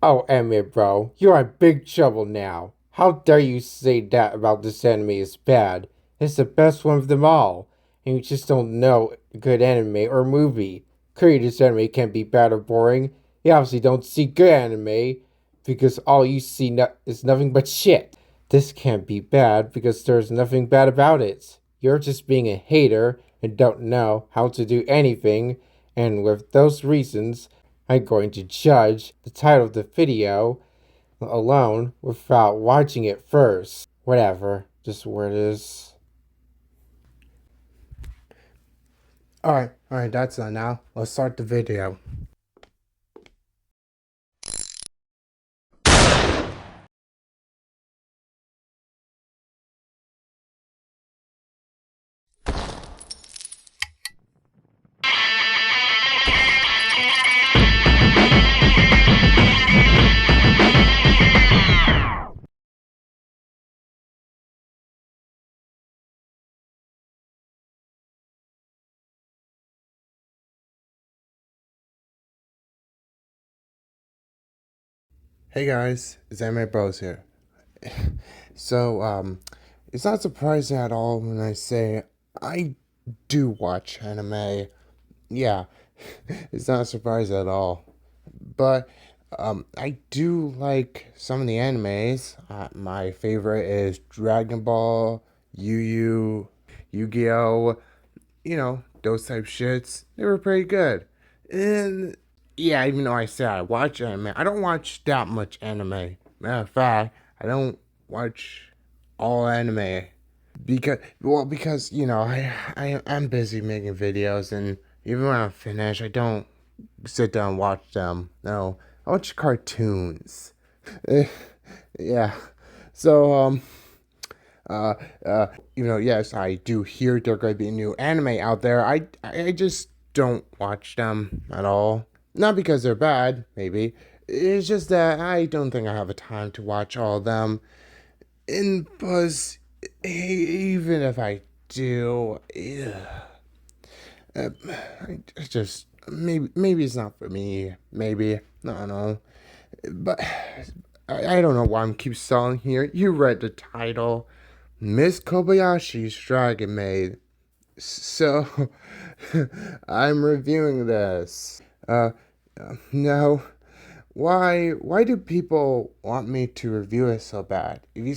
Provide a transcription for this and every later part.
Oh, Emmett, bro, you're in big trouble now. How dare you say that about this anime is bad? It's the best one of them all, and you just don't know good anime or movie. Clearly, this anime can't be bad or boring. You obviously don't see good anime because all you see is nothing but shit. This can't be bad because there's nothing bad about it. You're just being a hater and don't know how to do anything, and with those reasons, I'm going to judge the title of the video alone without watching it first. Whatever, just where it is. Alright, that's done now. Let's start the video. Hey guys, it's Anime Bros here. So, it's not surprising at all when I say I do watch anime. Yeah, it's not surprising at all. But, I do like some of the animes. My favorite is Dragon Ball, Yu-Gi-Oh! Those type shits. They were pretty good. And yeah, even though I say I watch anime, I don't watch that much anime. Matter of fact, I don't watch all anime because I'm busy making videos, and even when I'm finished, I don't sit down and watch them. No, I watch cartoons. Yeah. So uh, yes, I do hear there could be a new anime out there. I just don't watch them at all. Not because they're bad, maybe. It's just that I don't think I have a time to watch all of them. And plus, even if I do, I just maybe it's not for me. Maybe I don't know, but I don't know why I'm keep stalling here. You read the title. Miss Kobayashi's Dragon Maid. So, I'm reviewing this. No. Why do people want me to review it so bad? If you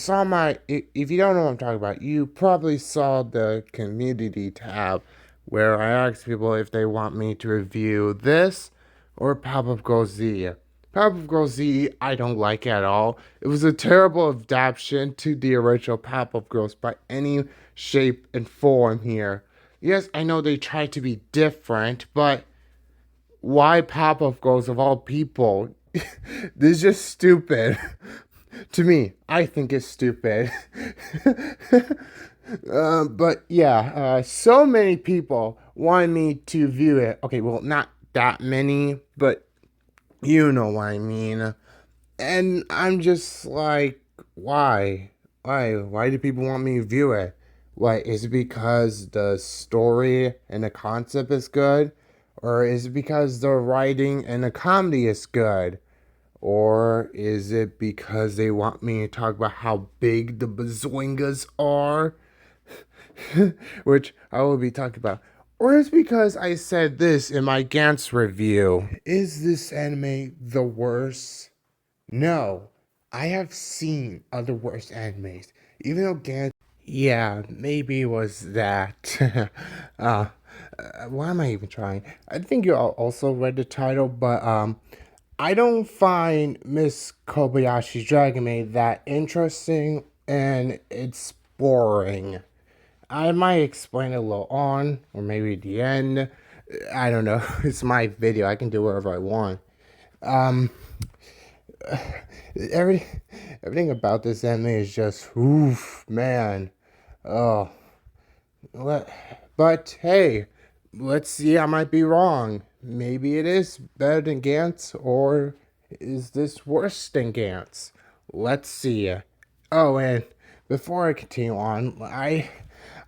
don't know what I'm talking about, you probably saw the community tab where I asked people if they want me to review this or Pop-Up Girl Z. Pop-Up Girl Z, I don't like at all. It was a terrible adaptation to the original Pop-Up Girls by any shape and form here. Yes, I know they tried to be different, but why Pop-Up Girls of all people? This is just stupid. To me, I think it's stupid. But yeah, so many people want me to view it. Okay, well, not that many, but you know what I mean. And I'm just like, why? Why do people want me to view it? What, is it because the story and the concept is good? Or is it because the writing and the comedy is good? Or is it because they want me to talk about how big the bazoingas are? Which I will be talking about. Or is it because I said this in my Gantz review? Is this anime the worst? No. I have seen other worse animes. Even though Gantz... Yeah, maybe it was that. Why am I even trying? I think you all also read the title, but I don't find Miss Kobayashi's Dragon Maid that interesting, and it's boring. I might explain it a little on, or maybe at the end. I don't know. It's my video. I can do whatever I want. Um, everything about this anime is just, oof, man. Oh, but hey, let's see. I might be wrong. Maybe it is better than Gantz, or is this worse than Gantz? Let's see. Oh, and before I continue on,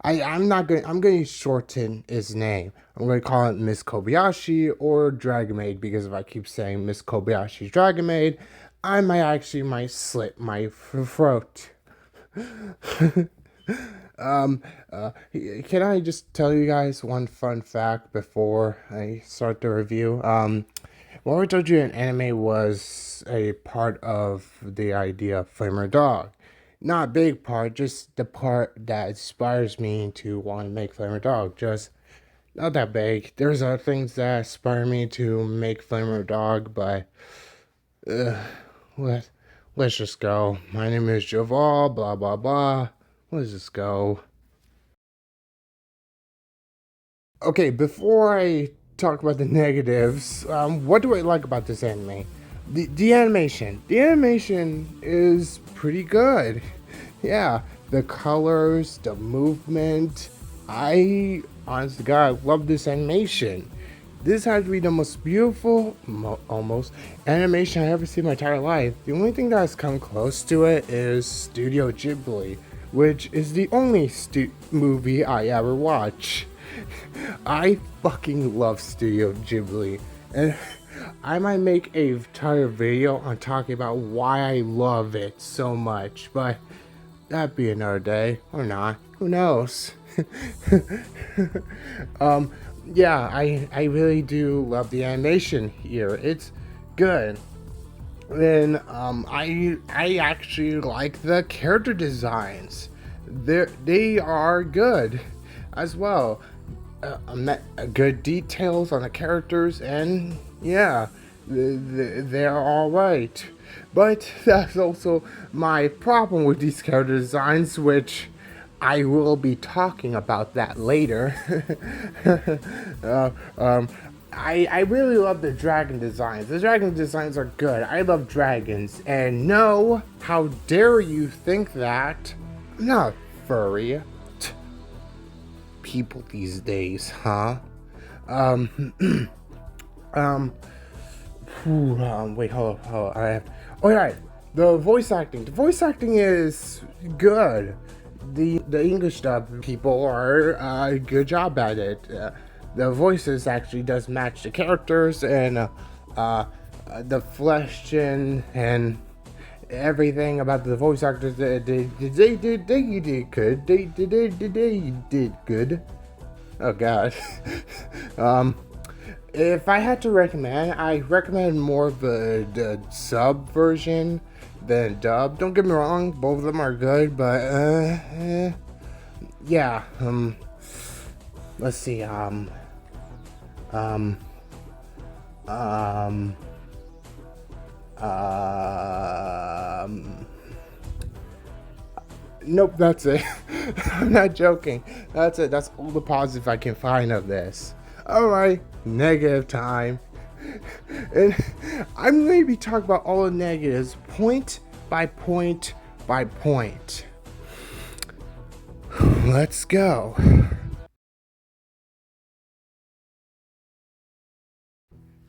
I'm going to shorten his name. I'm going to call it Miss Kobayashi or Dragon Maid, because if I keep saying Miss Kobayashi's Dragon Maid, I might slit my throat. um, can I just tell you guys one fun fact before I start the review? What I told you in anime was a part of the idea of Flamer Dog. Not a big part, just the part that inspires me to want to make Flamer Dog. Just not that big. There's other things that inspire me to make Flamer Dog, but uh, let let's just go. My name is Javal. Blah blah blah. Let's just go. Okay, before I talk about the negatives, what do I like about this anime? The animation. The animation is pretty good. Yeah, the colors, the movement. I, honest to God, love this animation. This has to be the most beautiful, almost, animation I've ever seen in my entire life. The only thing that has come close to it is Studio Ghibli, which is the only movie I ever watch. I fucking love Studio Ghibli, and I might make a entire video on talking about why I love it so much, but that'd be another day, or not, who knows. um, yeah, I really do love the animation here. It's good. Then I actually like the character designs. They are good as well. Good details on the characters, and yeah, they're all right. But that's also my problem with these character designs, which I will be talking about that later. uh, um, I really love the dragon designs. The dragon designs are good. I love dragons. And no, how dare you think that? I'm not furry. People these days, huh? Um, um, wait, hold on. Oh yeah, the voice acting. The voice acting is good. The English dub people are a good job at it. The voices actually does match the characters, and the flesh and everything about the voice actors. They did good. They did good. Oh god. um, if I had to recommend, I recommend more of the sub version than dub. Don't get me wrong, both of them are good, but yeah. Let's see. Um, um, Nope, that's it. I'm not joking. That's it. That's all the positive I can find of this. Alright, negative time. And I'm going to be talking about all the negatives point by point by point. Let's go.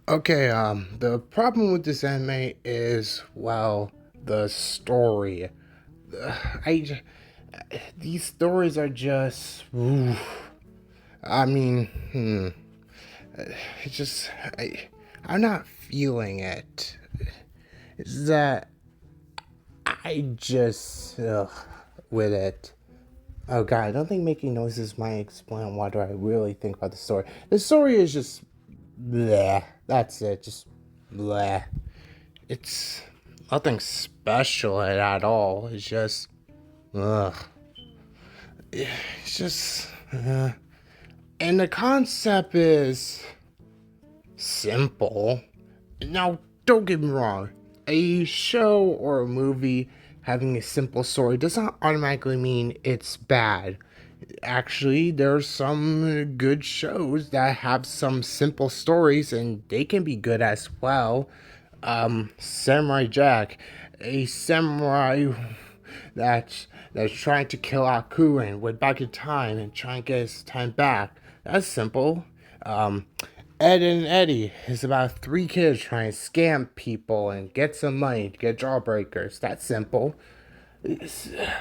Okay, the problem with this anime is, well, the story. I these stories are just, oof. I mean, it's just, I'm not feeling it. It's that I just, with it. Oh god, I don't think making noises might explain what do I really think about the story. The story is just, bleh. That's it, just bleh. It's nothing special at all. It's just, ugh. It's just, and the concept is simple. Now, don't get me wrong. A show or a movie having a simple story does not automatically mean it's bad. Actually, there's some good shows that have some simple stories and they can be good as well. Samurai Jack, a samurai that's trying to kill Aku and went back in time and try and get his time back. That's simple. Ed and Eddie is about three kids trying to scam people and get some money to get jawbreakers. That's simple.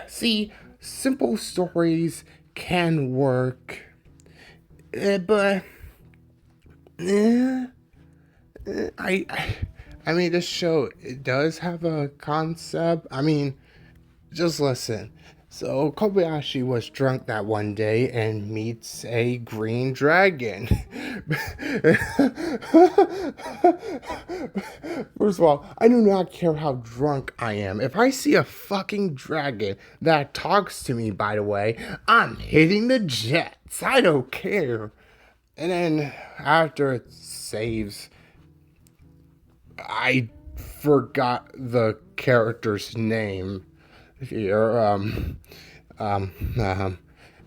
See, simple stories can work, but I I mean, this show, it does have a concept. I mean, just listen. So Kobayashi was drunk that one day and meets a green dragon. First of all, I do not care how drunk I am. If I see a fucking dragon that talks to me, by the way, I'm hitting the jets. I don't care. And then after it saves, I forgot the character's name here.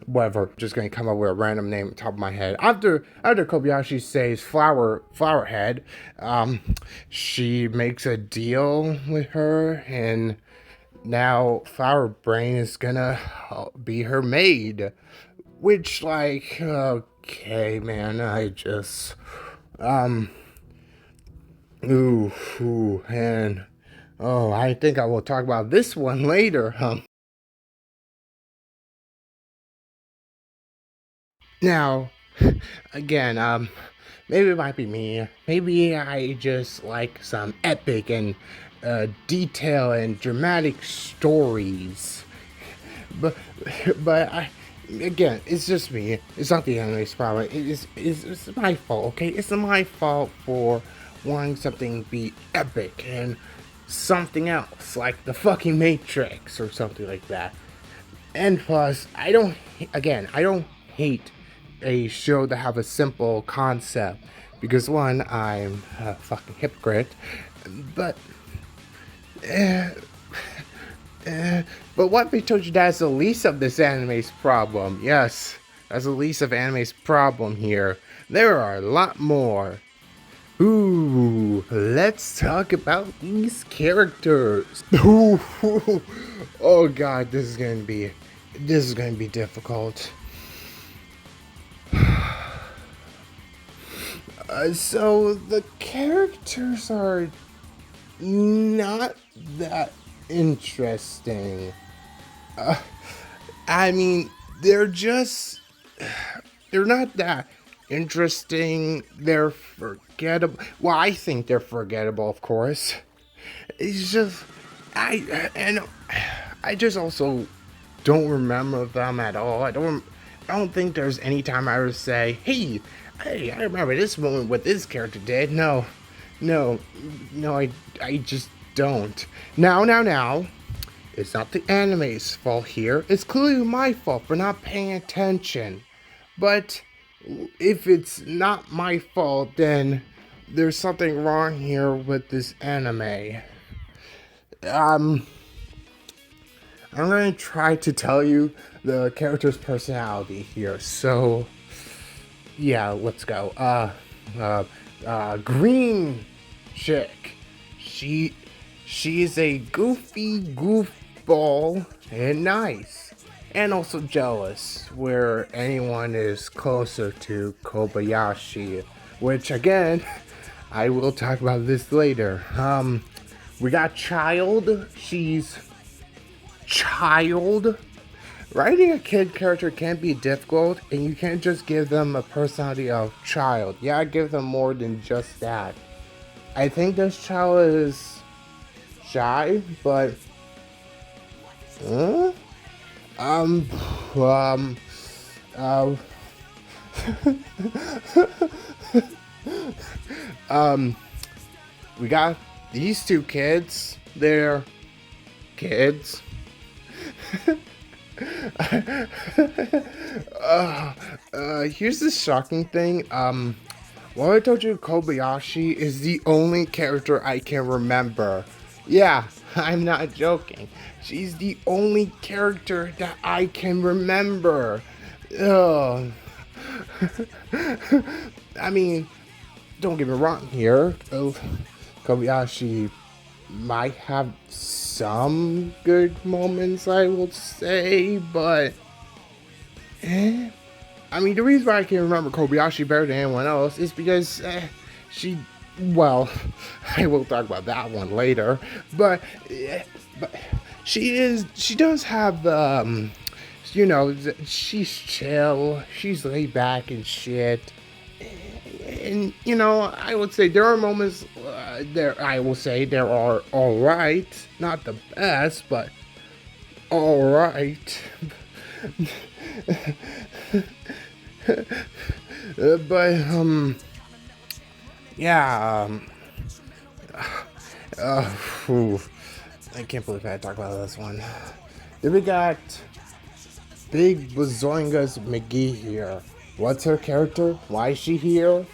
Whatever. Just gonna come up with a random name on top of my head. After Kobayashi saves Flowerhead, she makes a deal with her, and now Flower Brain is gonna be her maid. Which, like, okay, man, I just, and oh, I think I will talk about this one later. Now, again, maybe it might be me. Maybe I just like some epic and detail and dramatic stories. But, but again, it's just me. It's not the anime's problem. It's my fault, okay? It's my fault for wanting something to be epic and something else, like the fucking Matrix or something like that. And plus, I don't hate a show that have a simple concept because one, I'm a fucking hypocrite, but uh, but what if we told you that's the least of this anime's problem? Yes, that's the least of anime's problem here. There are a lot more. Ooh, let's talk about these characters. Ooh, oh god, this is gonna be difficult. So the characters are not that interesting. I mean, they're not that interesting. They're forgettable. Well, I think they're forgettable, of course. It's just, I just also don't remember them at all. I don't think there's any time I would say, hey, I remember this moment what this character did. No, I just don't. Now, it's not the anime's fault here. It's clearly my fault for not paying attention. But if it's not my fault, then there's something wrong here with this anime. I'm gonna try to tell you the character's personality here. So, yeah, let's go. Green chick. She's a goofy goofball and nice. And also jealous, where anyone is closer to Kobayashi. Which, again, I will talk about this later. We got Child. She's Child. Writing a kid character can be difficult, and you can't just give them a personality of child. Yeah, give them more than just that. I think this child is shy, but um we got these two kids. They're kids. Here's the shocking thing. What I told you, Kobayashi is the only character I can remember. Yeah, I'm not joking. She's the only character that I can remember. Ugh. I mean, don't get me wrong here. Kobayashi might have some good moments, I will say, but I mean, the reason why I can remember Kobayashi better than anyone else is because well, I will talk about that one later, but she does have, she's chill, she's laid back and shit. And, I would say there are moments I will say there are all right, not the best, but all right. But yeah. Phew. I can't believe I had to talk about this one. Then we got Big Bazoingas McGee here. What's her character? Why is she here?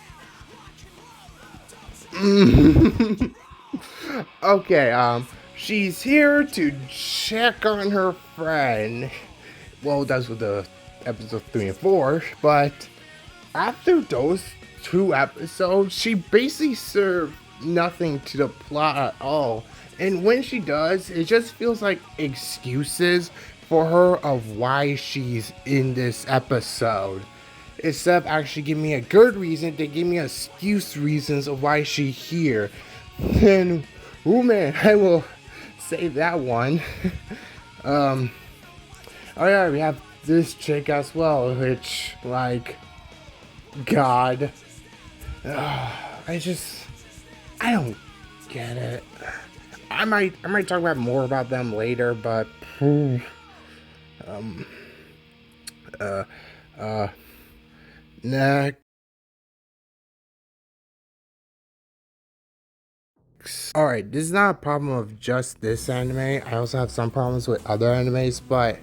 Okay, she's here to check on her friend. Well, that's with the episode 3 and 4, but after those 2 episodes, she basically served nothing to the plot at all. And when she does, it just feels like excuses for her of why she's in this episode. Instead of actually giving me a good reason, they give me excuse reasons of why she's here. And, oh man, I will save that one. Oh yeah, we have this chick as well, which, like, God. I don't get it. I might talk about more about them later, but next. Alright, this is not a problem of just this anime. I also have some problems with other animes, but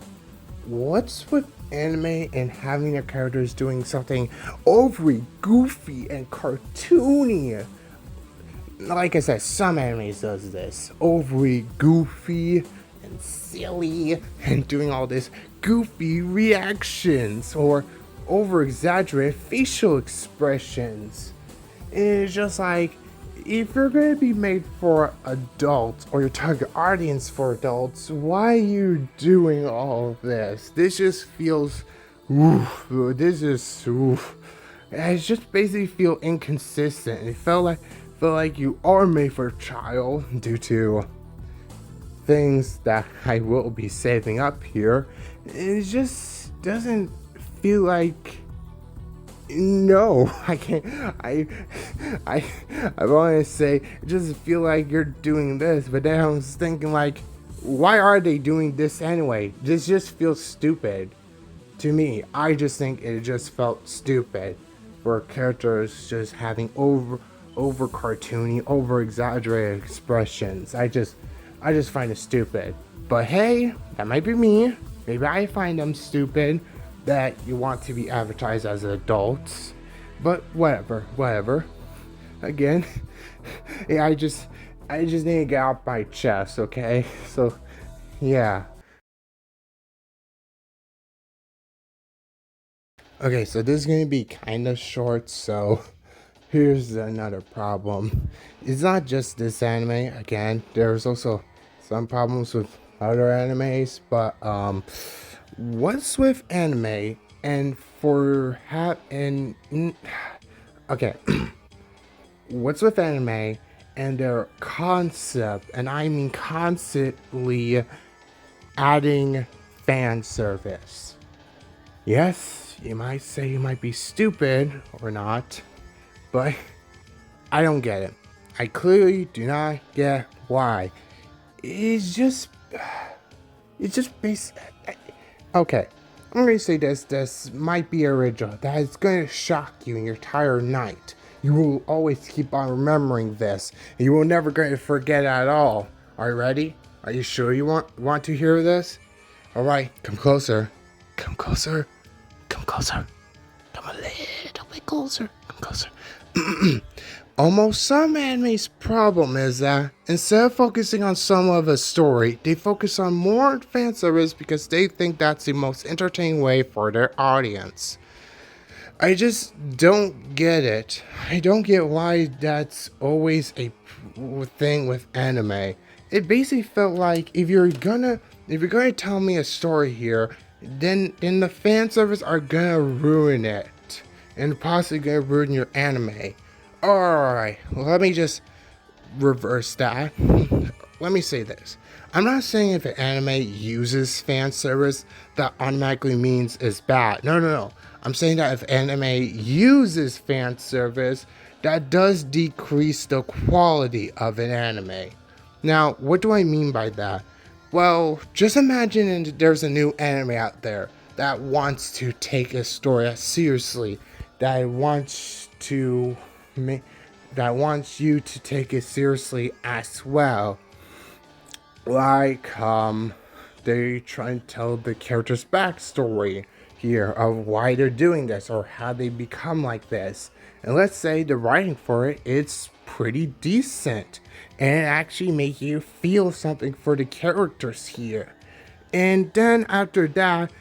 what's with anime and having their characters doing something overly goofy and cartoony? Like I said, some animes does this. Overly goofy and silly and doing all this goofy reactions or over exaggerated facial expressions. And it's just like, if you're going to be made for adults or your target audience for adults, why are you doing all of this? This just feels, I just basically feel inconsistent. It felt like you are made for a child due to things that I will be saving up here. It just doesn't feel like, no, I can't. I want to say, it doesn't feel like you're doing this, but then I was thinking, like, why are they doing this anyway? This just feels stupid to me. I just think it just felt stupid for characters just having over cartoony, over exaggerated expressions. I just find it stupid. But hey, that might be me. Maybe I find them stupid, that you want to be advertised as adults, but whatever. Again, yeah, I just need to get out my chest, okay? So, yeah. Okay, so this is gonna be kind of short, so here's another problem. It's not just this anime. Again, there's also some problems with other animes, but what's with anime and okay, what's with anime and their concept, and I mean constantly adding fan service? Yes, you might say you might be stupid or not, but I don't get it. I clearly do not get why. It's just basic. Okay, I'm going to say this might be original. That is going to shock you in your entire night. You will always keep on remembering this, and you will never going to forget it at all. Are you ready? Are you sure you want to hear this? Alright, come closer. Come closer. Come closer. Come a little bit closer. Come closer. Almost some anime's problem is that instead of focusing on some of a story, they focus on more fan service because they think that's the most entertaining way for their audience. I just don't get it. I don't get why that's always a thing with anime. It basically felt like if you're gonna tell me a story here, then the fan service are gonna ruin it and possibly gonna ruin your anime. Alright, let me just reverse that. Let me say this. I'm not saying if an anime uses fan service, that automatically means it's bad. No. I'm saying that if anime uses fan service, that does decrease the quality of an anime. Now, what do I mean by that? Well, just imagine there's a new anime out there that wants to take a story seriously, that wants to that wants you to take it seriously as well. Like, they try and tell the character's backstory here of why they're doing this or how they become like this. And let's say the writing for it, it's pretty decent and it actually make you feel something for the characters here. And then after that,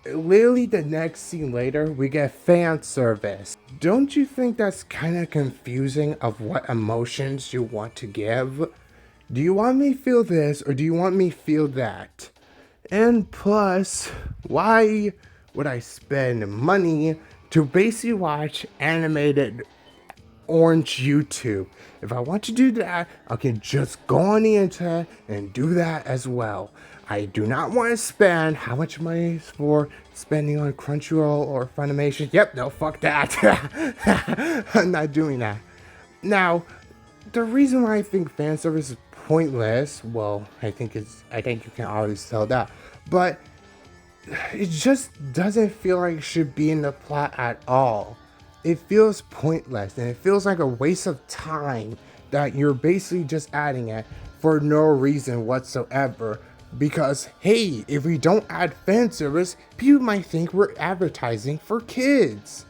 literally the next scene later, we get fan service. Don't you think that's kind of confusing of what emotions you want to give? Do you want me to feel this or do you want me to feel that? And plus, why would I spend money to basically watch animated orange YouTube? If I want to do that, I can just go on the internet and do that as well. I do not want to spend how much money is for spending on Crunchyroll or Funimation. Yep, no, fuck that. I'm not doing that. Now, the reason why I think fan service is pointless, well, I think you can always tell that, but it just doesn't feel like it should be in the plot at all. It feels pointless and it feels like a waste of time that you're basically just adding it for no reason whatsoever. Because hey, if we don't add fan service, people might think we're advertising for kids.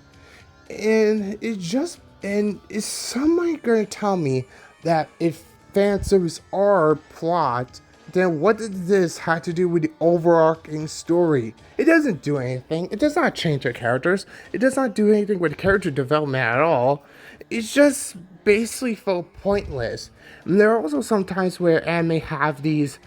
And is somebody gonna tell me that if fan service are plot, then what does this have to do with the overarching story? It doesn't do anything. It does not change the characters. It does not do anything with character development at all. It's just basically feel pointless. And there are also some times where anime have these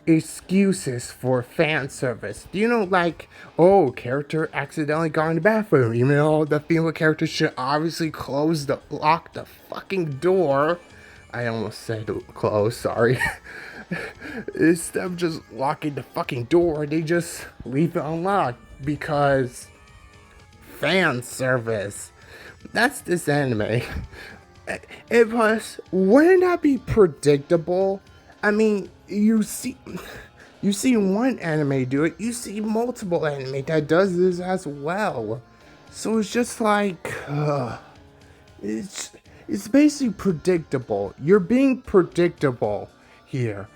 excuses for fan service. Do you know, like, oh, character accidentally got in the bathroom, even though the female character should obviously lock the fucking door. I almost said close, sorry. Instead of just locking the fucking door, they just leave it unlocked because fan service. That's this anime. It was, wouldn't that be predictable? I mean, you see one anime do it, you see multiple anime that does this as well. So it's just like, it's basically predictable. You're being predictable here.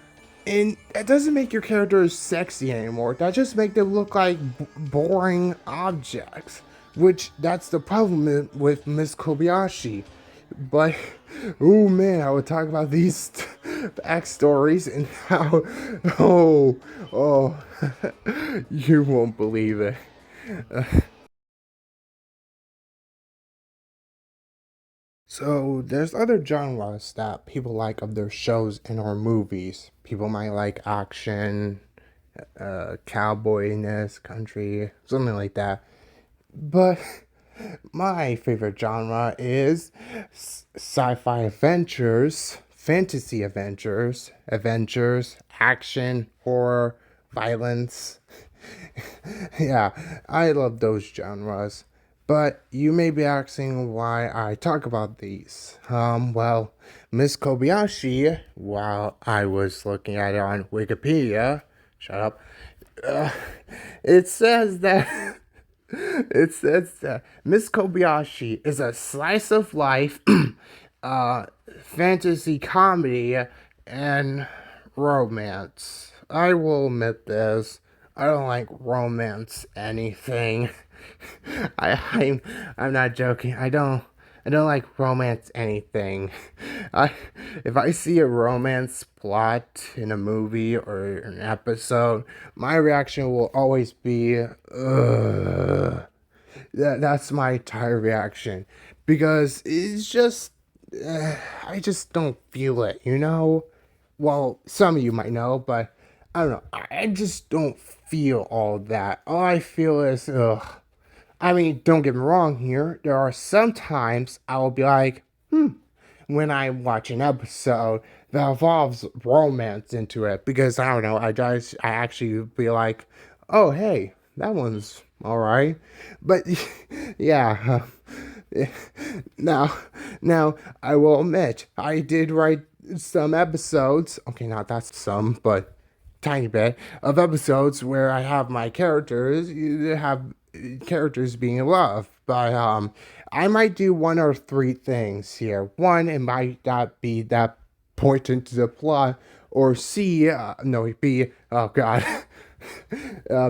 And that doesn't make your characters sexy anymore. That just makes them look like boring objects. Which, that's the problem with Miss Kobayashi. But, oh man, I would talk about these backstories and how, you won't believe it. So, there's other genres that people like of their shows and or movies. People might like action, cowboyness, country, something like that. But my favorite genre is sci-fi adventures, fantasy adventures, action, horror, violence. Yeah, I love those genres. But you may be asking why I talk about these. Well, Miss Kobayashi, while I was looking at it on Wikipedia, shut up, uh, it says that it says that Miss Kobayashi is a slice of life fantasy comedy and romance. I will admit this. I don't like romance anything. I'm not joking. I don't like romance anything. I if I see a romance plot in a movie or an episode, my reaction will always be ugh. That's my entire reaction because it's just I just don't feel it, you know? Well, some of you might know, but I don't know. I just don't feel all that. All I feel is ugh. I mean, don't get me wrong here. There are some times I will be like, when I watch an episode that involves romance into it, because I don't know, I actually be like, oh hey, that one's All right, but yeah. Now, now I will admit I did write some episodes. Okay, not that some, but tiny bit of episodes where I have my characters have characters being loved. But I might do one or three things here. One, it might not be that important to the plot, or C, no, B, oh god.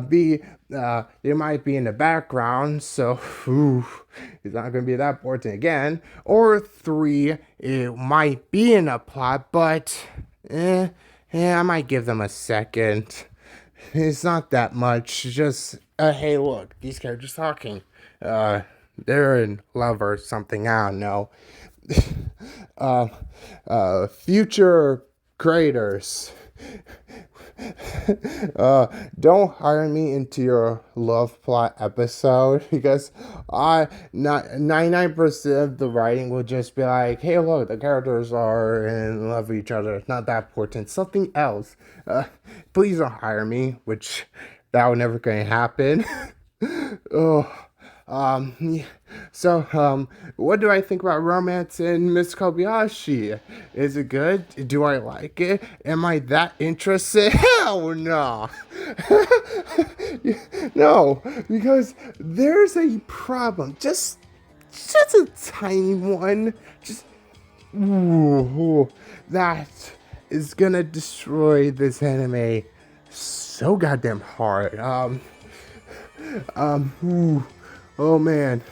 B, it might be in the background, so it's not going to be that important again. Or three, it might be in a plot, but I might give them a second. It's not that much. Just hey, look, these characters talking. They're in love or something. I don't know. Future creators. Don't hire me into your love plot episode because I not 99% of the writing will just be like, hey, look, the characters are in love with each other. It's not that important. Something else. Please don't hire me, which that would never gonna happen. Oh. Yeah. So, what do I think about romance in Miss Kobayashi? Is it good? Do I like it? Am I that interested? Hell no! No, because there's a problem. Just a tiny one. Just, ooh, that is gonna destroy this anime so goddamn hard. Ooh. Oh man,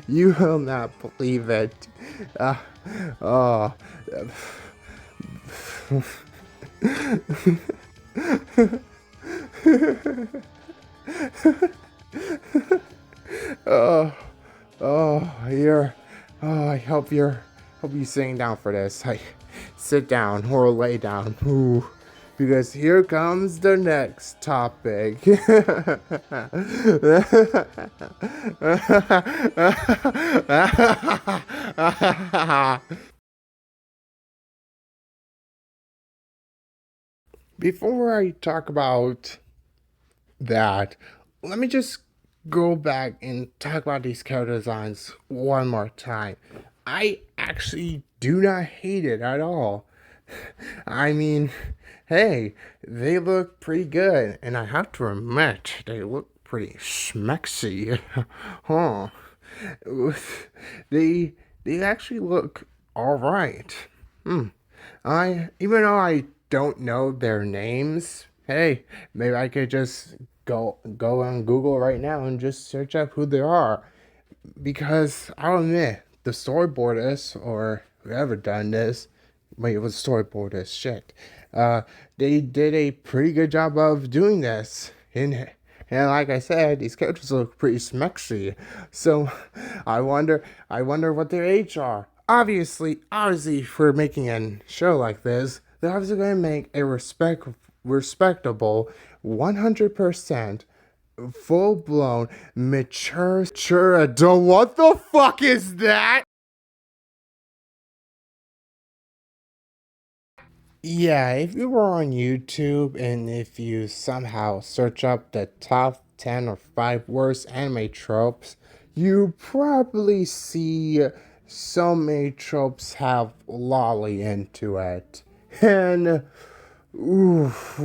you will not believe it. Oh. Oh, you're. Oh, hope you're sitting down for this. Sit down or lay down. Ooh. Because here comes the next topic. Before I talk about that, let me just go back and talk about these character designs one more time. I actually do not hate it at all. I mean, hey, they look pretty good, and I have to admit, they look pretty schmexy. Huh. They they actually look alright. Even though I don't know their names, hey, maybe I could just go on Google right now and just search up who they are. Because I'll admit, the storyboardist or whoever done this, wait, it was storyboardist, shit. They did a pretty good job of doing this. And like I said, these characters look pretty smexy. So I wonder what their age are. Obviously, for making a show like this, they're obviously going to make a respectable 100% full blown mature adult. What the fuck is that? Yeah, if you were on YouTube and if you somehow search up the top 10 or 5 worst anime tropes, you probably see so many tropes have lolly into it. And oof,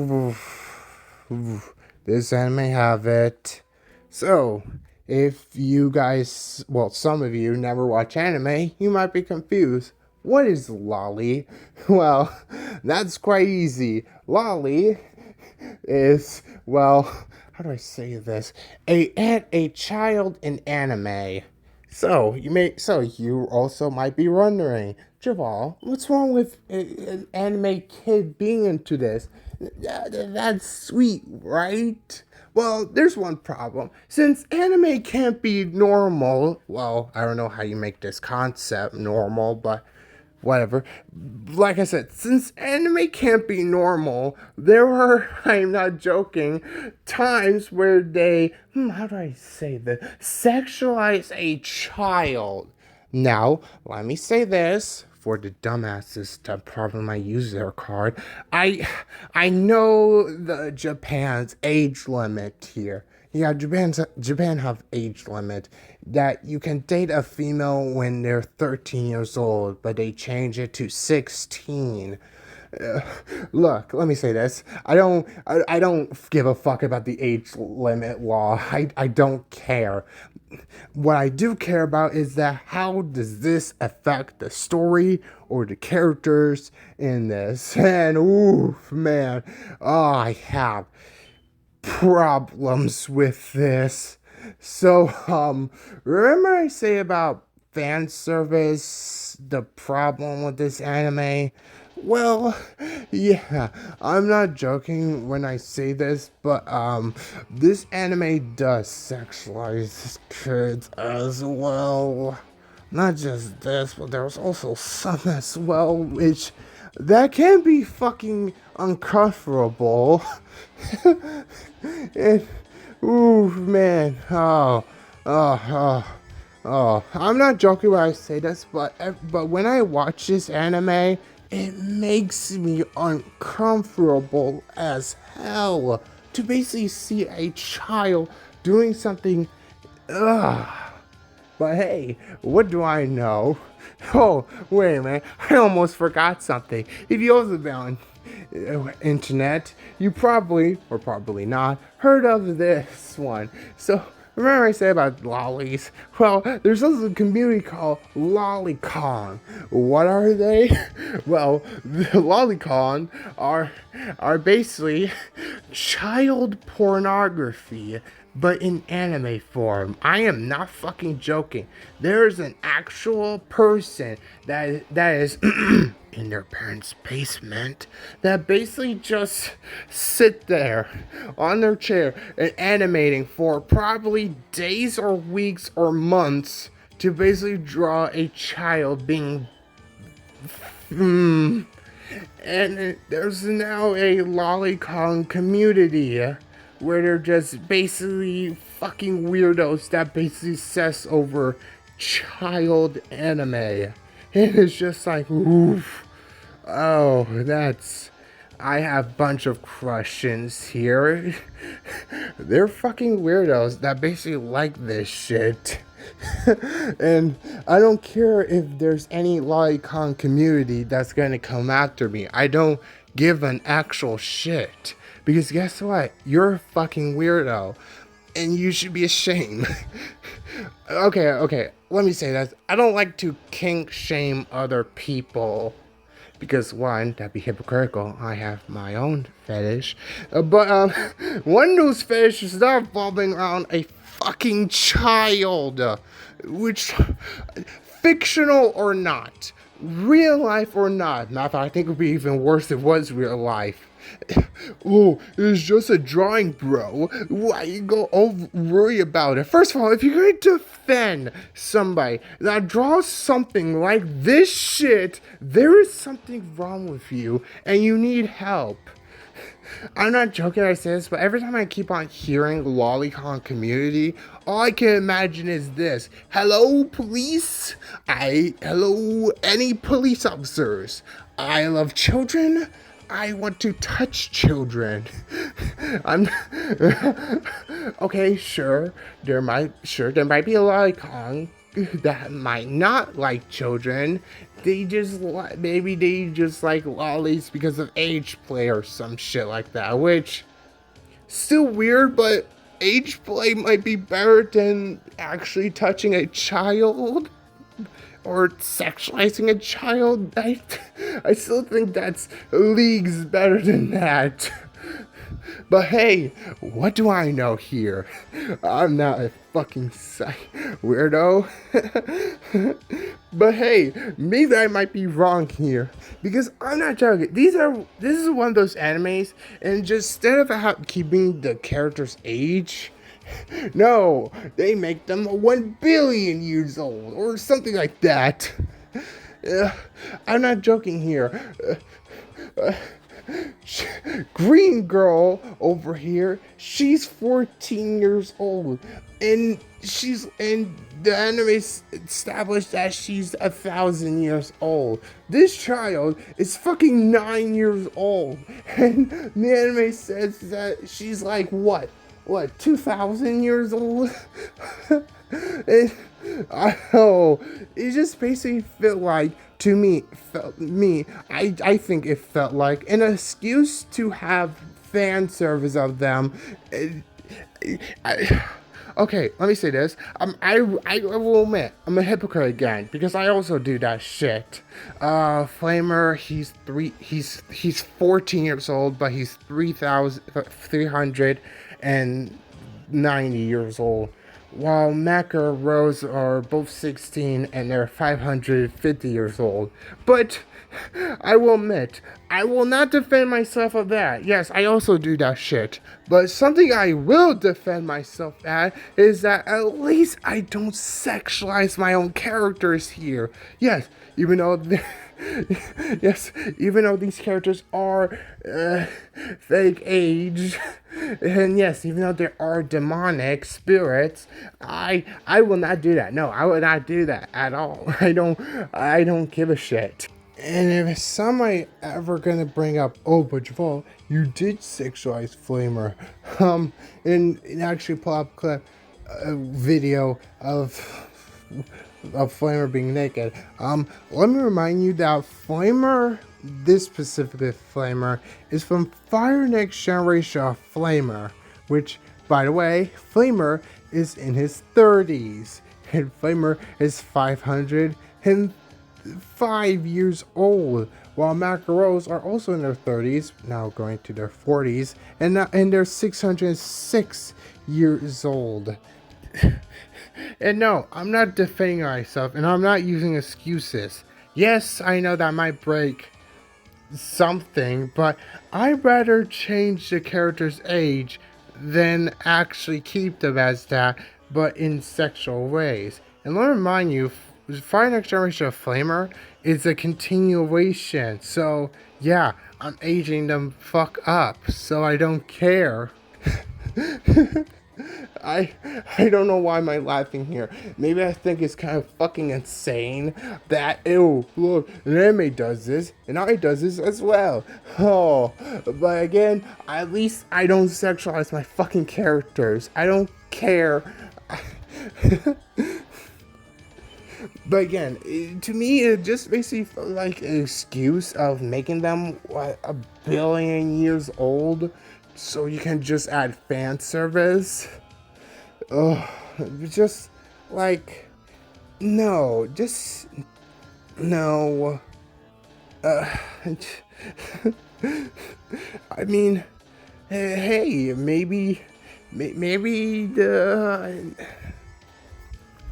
this anime have it. So, if you guys, well, some of you never watch anime, you might be confused. What is lolly? Well, that's quite easy. Lolly is, well, how do I say this? A child in anime. So you also might be wondering, Javal, what's wrong with an anime kid being into this? That's sweet, right? Well, there's one problem. Since anime can't be normal, well, I don't know how you make this concept normal, but whatever. Like I said, since anime can't be normal, there are, I'm not joking, times where they, how do I say this? Sexualize a child. Now, let me say this for the dumbasses that probably might use their card. I know the Japan's age limit here. Yeah, Japan have age limit that you can date a female when they're 13 years old, but they change it to 16. Uh, Look, let me say this. I don't give a fuck about the age limit law. I don't care. What I do care about is that how does this affect the story or the characters in this? And oof, man, oh, I have problems with this. So, remember I say about fan service, the problem with this anime? Well, yeah, I'm not joking when I say this, but, this anime does sexualize kids as well. Not just this, but there's also some as well, which that can be fucking uncomfortable. And, ooh, man, I'm not joking when I say this, but when I watch this anime, it makes me uncomfortable as hell to basically see a child doing something. Ugh. But hey, what do I know? Oh, wait a minute, I almost forgot something. If you also been on internet, you probably, or probably not, heard of this one. So, remember I said about lollies? Well, there's also a community called Lolicon. What are they? Well, the Lolicon are basically child pornography, but in anime form. I am not fucking joking. There's an actual person that is in their parents' basement that basically just sit there on their chair and animating for probably days or weeks or months to basically draw a child being and there's now a lolicon community where they're just basically fucking weirdos that basically obsess over child anime. And it's just like, oof. Oh, that's... I have a bunch of questions here. They're fucking weirdos that basically like this shit. And I don't care if there's any lolicon community that's gonna come after me. I don't give an actual shit. Because guess what? You're a fucking weirdo. And you should be ashamed. Okay, let me say that. I don't like to kink shame other people. Because one, that'd be hypocritical. I have my own fetish. But one of those fetishes is not revolving around a fucking child. Which, fictional or not, real life or not. Matter of fact, I think it would be even worse if it was real life. Oh, it's just a drawing, bro. Why you go worry about it? First of all, if you're going to defend somebody that draws something like this shit, there is something wrong with you and you need help. I'm not joking I say this, but every time I keep on hearing lolicon community, all I can imagine is this. Hello, police? Hello, any police officers? I love children. I want to touch children. I'm okay. Sure, there might be a lolicon that might not like children. Maybe they just like lollies because of age play or some shit like that. Which still weird, but age play might be better than actually touching a child. Or sexualizing a child. I still think that's leagues better than that. But hey, what do I know here? I'm not a fucking weirdo. But hey, maybe I might be wrong here. Because I'm not joking. This is one of those animes, and just instead of keeping the character's age, no, they make them 1 billion years old, or something like that. I'm not joking here. Green girl over here, she's 14 years old, and the anime established that she's 1,000 years old. This child is fucking 9 years old, and the anime says that she's like what? what, 2,000 years old? it, it just basically felt like, to me, I think it felt like an excuse to have fan service of them. Okay, let me say this. I will admit, I'm a hypocrite again because I also do that shit. Flamer, he's 14 years old, but he's 390 years old. While Mecha and Rose are both 16 and they're 550 years old. But I will admit, I will not defend myself of that. Yes, I also do that shit. But something I will defend myself at is that at least I don't sexualize my own characters here. Yes, even though even though these characters are fake age, and yes, even though there are demonic spirits, I will not do that. No, I will not do that at all. I don't give a shit. And if somebody ever gonna bring up, oh, but Javal, you did sexualize Flamer, and actually pull up clip, a video of Flamer being naked. Let me remind you that Flamer, this specific Flamer, is from Fire Next Generation of Flamer, which, by the way, Flamer is in his 30s, and Flamer is 505 years old, while Macaros are also in their 30s, now going to their 40s, and they're 606 years old. And no, I'm not defending myself, and I'm not using excuses. Yes, I know that might break something, but I'd rather change the character's age than actually keep them as that, but in sexual ways. And let me remind you, Fire Next Generation of Flamer is a continuation, so yeah, I'm aging them fuck up, so I don't care. I don't know why am I laughing here. Maybe I think it's kind of fucking insane that, ew, look, an anime does this, and I does this as well. Oh, but again, at least I don't sexualize my fucking characters. I don't care. But again, to me, it just basically felt like an excuse of making them, what, 1 billion years old, so you can just add fan service. Just like, no, just no. I mean, hey, maybe the.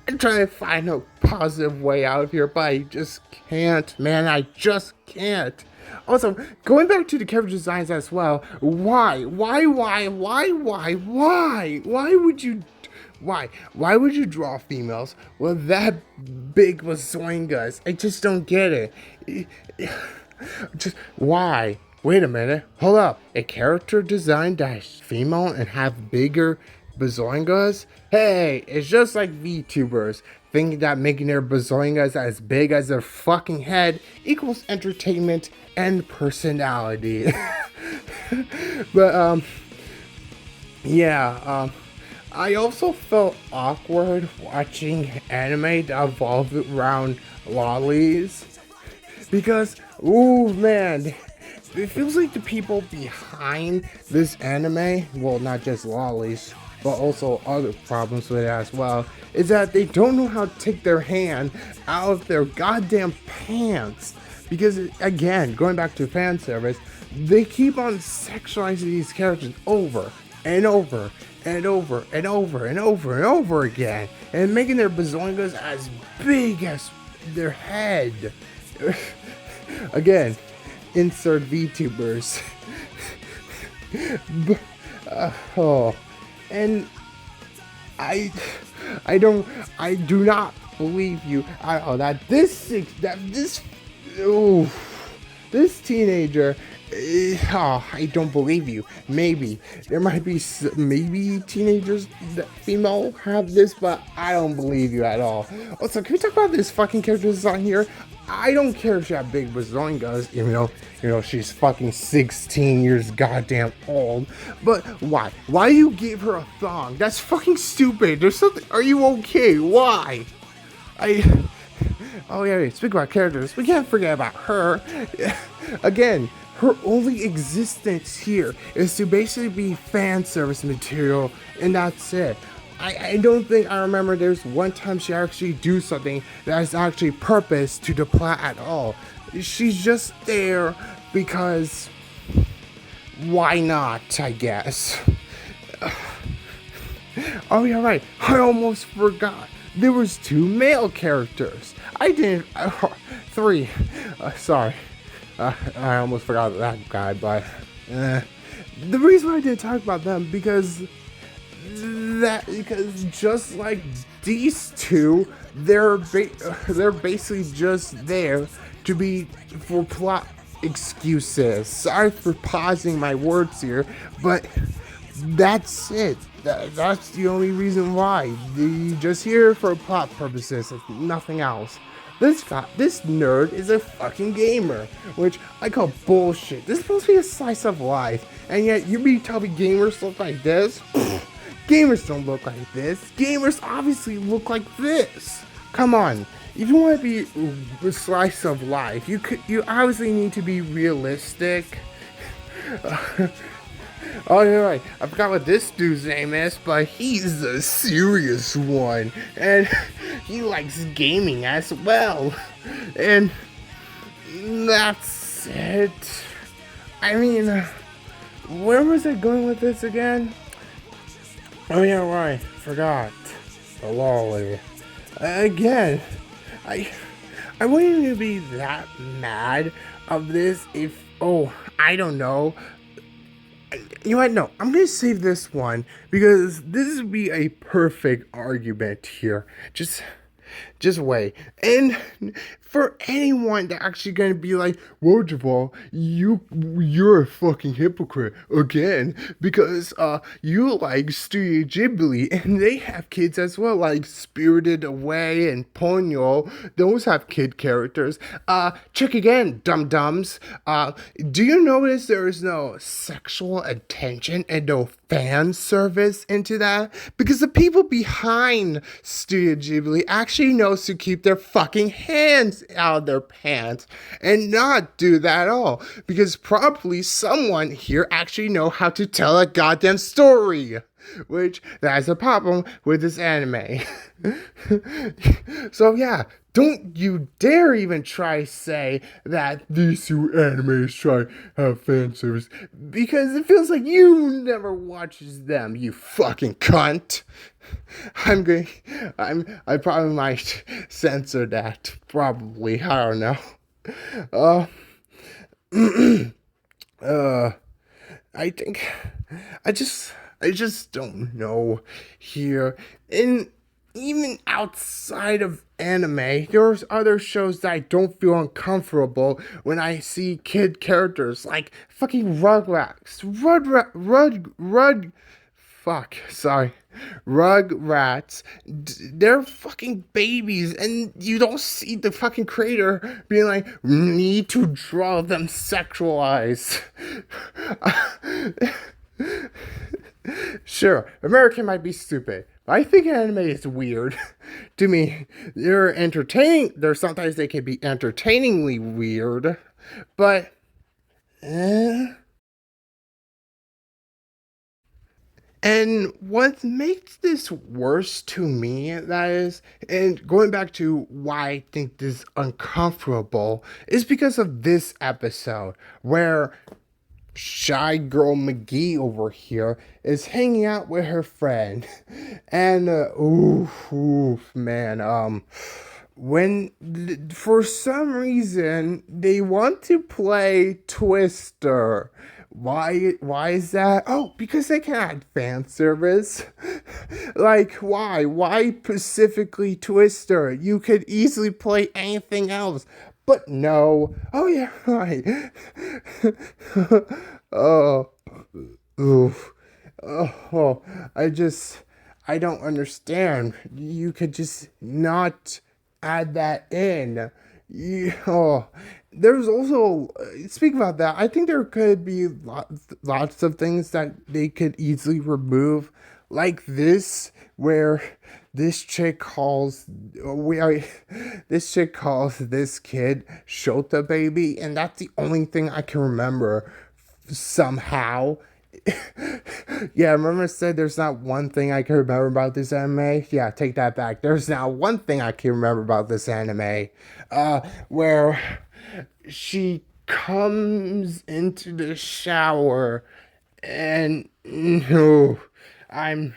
I'm trying to find a positive way out of here, but I just can't, man. I just can't. Also, going back to the character designs as well, why would you draw females with that big bazoingas? I just don't get it. Just why? Wait a minute. Hold up. A character design that is female and have bigger bazoingas? Hey, it's just like VTubers thinking that making their bazoingas as big as their fucking head equals entertainment and personality. But yeah, I also felt awkward watching anime that evolved around lollies because, ooh man, it feels like the people behind this anime, well, not just lollies, but also other problems with it as well, is that they don't know how to take their hand out of their goddamn pants. Because, again, going back to fan service, they keep on sexualizing these characters over and over and over and over and over and over again, and making their bazoingas as big as their head. Again, insert VTubers. And I do not believe you at all that this teenager, I don't believe you. Maybe there might be teenagers that female have this, but I don't believe you at all. Also, can we talk about this fucking character design here? I don't care if she had big bazoingas, she's fucking 16 years goddamn old. But why? Why you gave her a thong? That's fucking stupid. There's something. Are you okay? Why? I. Oh yeah. Speak about characters. We can't forget about her. Again, her only existence here is to basically be fan service material, and that's it. I don't think I remember there's one time she actually do something that is actually purpose to the plot at all. She's just there because why not, I guess. Oh yeah, right. I almost forgot. There was two male characters. I didn't. Three. Sorry. I almost forgot that guy, but the reason why I didn't talk about them because just like these two, they're basically just there to be for plot excuses. Sorry for pausing my words here, but that's it. That's the only reason why. They just here for plot purposes, nothing else. This nerd is a fucking gamer, which I call bullshit. This is supposed to be a slice of life, and yet you be telling me gamers look like this? Gamers don't look like this. Gamers obviously look like this. Come on. If you want to be a slice of life, you obviously need to be realistic. Oh, you're right. I forgot what this dude's name is, but he's a serious one. And he likes gaming as well. And that's it. I mean, where was I going with this again? Oh, yeah, right. Forgot. The lolly. Again, I wouldn't even be that mad of this if, I don't know. You know what? No, I'm going to save this one because this would be a perfect argument here. Just wait. And for anyone that actually going to be like, Rogerval, you're a fucking hypocrite again because you like Studio Ghibli and they have kids as well, like Spirited Away and Ponyo. Those have kid characters. Check again, dum-dums. Do you notice there is no sexual attention and no fan service into that? Because the people behind Studio Ghibli actually knows to keep their fucking hands out of their pants and not do that at all. Because probably someone here actually know how to tell a goddamn story. Which, that's a problem with this anime. So yeah, don't you dare even try say that these two animes try to have fan service. Because it feels like you never watches them, you fucking cunt. I probably might censor that. Probably. I don't know. I think I just don't know here. And even outside of anime, there's other shows that I don't feel uncomfortable when I see kid characters like fucking Rugrats. Rugrats, they're fucking babies, and you don't see the fucking creator being like, need to draw them sexualized. Sure, American might be stupid, but I think anime is weird. To me, they're entertaining. Sometimes they can be entertainingly weird, but And what makes this worse to me, that is, and going back to why I think this is uncomfortable, is because of this episode, where Shy Girl McGee over here is hanging out with her friend. And, man, for some reason, they want to play Twister. Why is that? Oh, because they can add fan service. Like, why? Why specifically Twister? You could easily play anything else. But no. Oh, yeah, right. Oh, oof. Oh, I don't understand. You could just not add that in. Yeah, oh, there's also speak about that. I think there could be lots of things that they could easily remove, like this, where this chick calls we are this chick calls this kid Shota baby, and that's the only thing I can remember somehow. Yeah, remember I said there's not one thing I can remember about this anime? Yeah, take that back. There's not one thing I can remember about this anime. Where she comes into the shower and no, I'm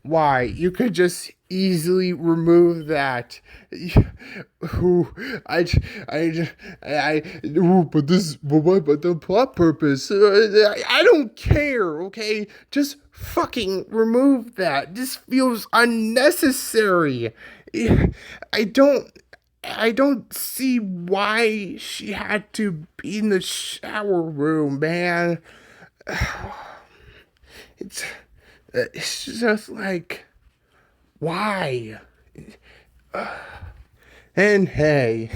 why you could just easily remove that. Ooh, but this, but the plot purpose. I don't care. Okay, just fucking remove that. This feels unnecessary. I don't. I don't see why she had to be in the shower room, man. It's it's just like why? And hey,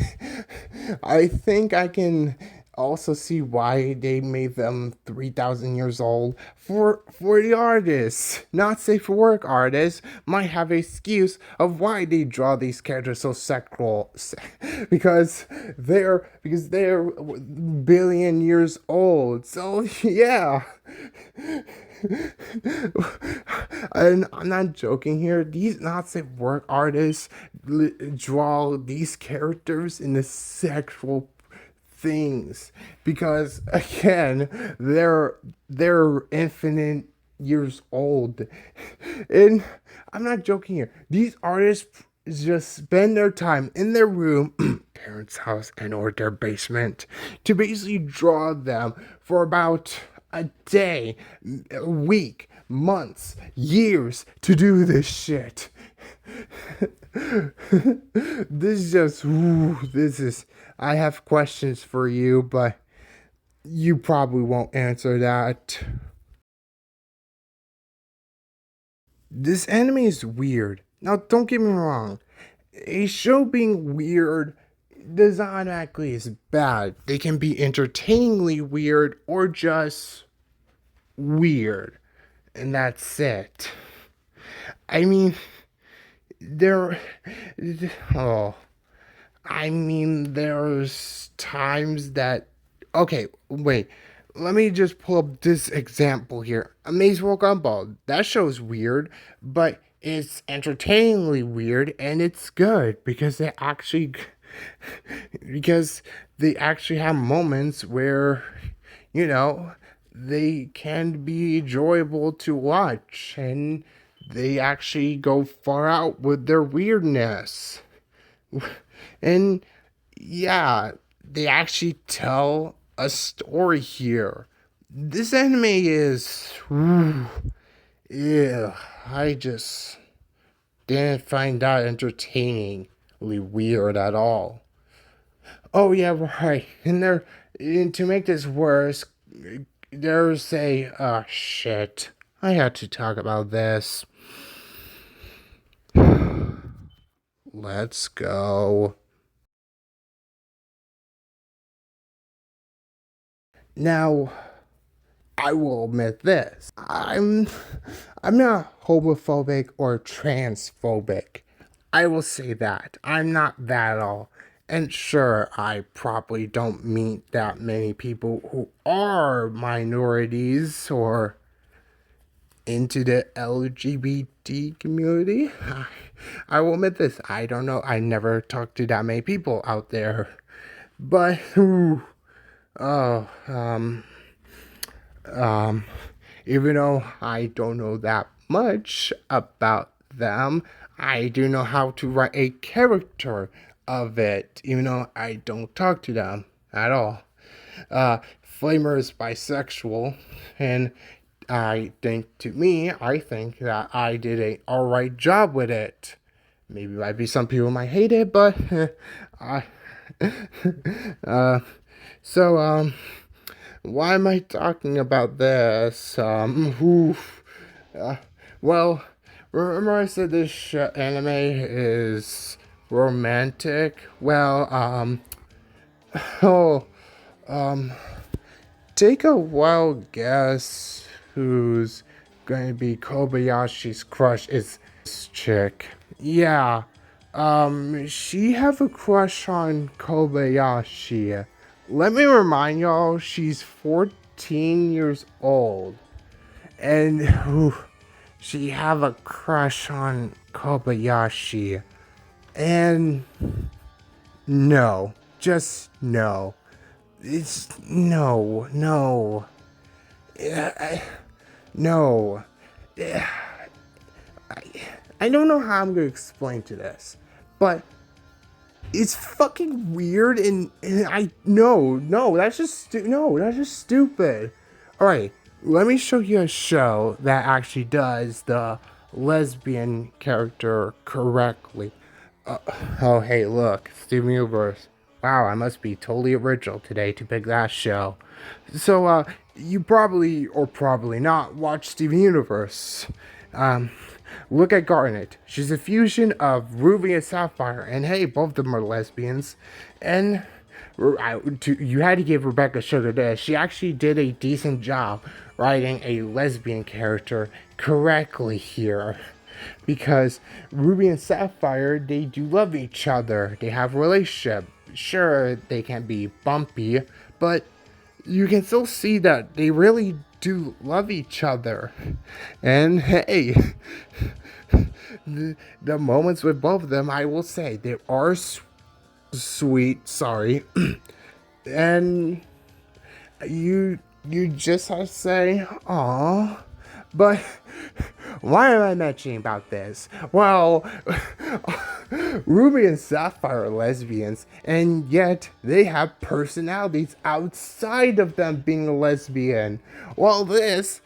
I think I can also see why they made them 3,000 years old for the artists. Not safe for work artists might have an excuse of why they draw these characters so sexual because they're billion years old. So yeah. And I'm not joking here. These Nazi work artists draw these characters in the sexual things because again they're infinite years old, and I'm not joking here. These artists just spend their time in their room, parents' house, and or their basement to basically draw them for about a day, a week, months, years to do this shit. This is just, ooh, this is, I have questions for you, but you probably won't answer that. This anime is weird. Now, don't get me wrong. A show being weird does not automatically is bad. They can be entertainingly weird or just weird. And that's it. I mean, there. Oh. I mean, there's times that. Okay, wait. Let me just pull up this example here. Amazing Gumball. That show's weird, but it's entertainingly weird and it's good because because they actually have moments where, you know, they can be enjoyable to watch and they actually go far out with their weirdness. And yeah, they actually tell a story here. This anime is. Yeah, I just didn't find that entertainingly weird at all. Oh, yeah, right. And to make this worse, there's a. Oh, shit. I had to talk about this. Let's go. Now, I will admit this. I'm not homophobic or transphobic. I will say that. I'm not that at all. And sure, I probably don't meet that many people who are minorities or into the LGBT community. I will admit this. I don't know. I never talked to that many people out there. But, ooh, oh, um, even though I don't know that much about them, I do know how to write a character of it, even though I don't talk to them at all. Flamer is bisexual, and I think that I did a alright job with it. Maybe some people might hate it, but I, uh, so, why am I talking about this? Uh, well, remember I said this anime is romantic? Well, Oh, take a wild guess who's going to be Kobayashi's crush is this chick. Yeah, she have a crush on Kobayashi. Let me remind y'all, she's 14 years old. And she have a crush on Kobayashi. And no, just no. It's no, no. No. I don't know how I'm gonna explain to this, but it's fucking weird and I no, that's just that's just stupid. All right, let me show you a show that actually does the lesbian character correctly. Oh, hey, look, Steven Universe. Wow, I must be totally original today to pick that show. So, you probably, or probably not, watch Steven Universe. Look at Garnet. She's a fusion of Ruby and Sapphire, and hey, both of them are lesbians. And you had to give Rebecca Sugar this. She actually did a decent job writing a lesbian character correctly here. Because Ruby and Sapphire, they do love each other. They have a relationship. Sure, they can be bumpy, but you can still see that they really do love each other. And hey, the moments with both of them, I will say, they are sweet. Sorry. And you just have to say, aw. But why am I mentioning about this? Well, Ruby and Sapphire are lesbians, and yet they have personalities outside of them being a lesbian. Well, this,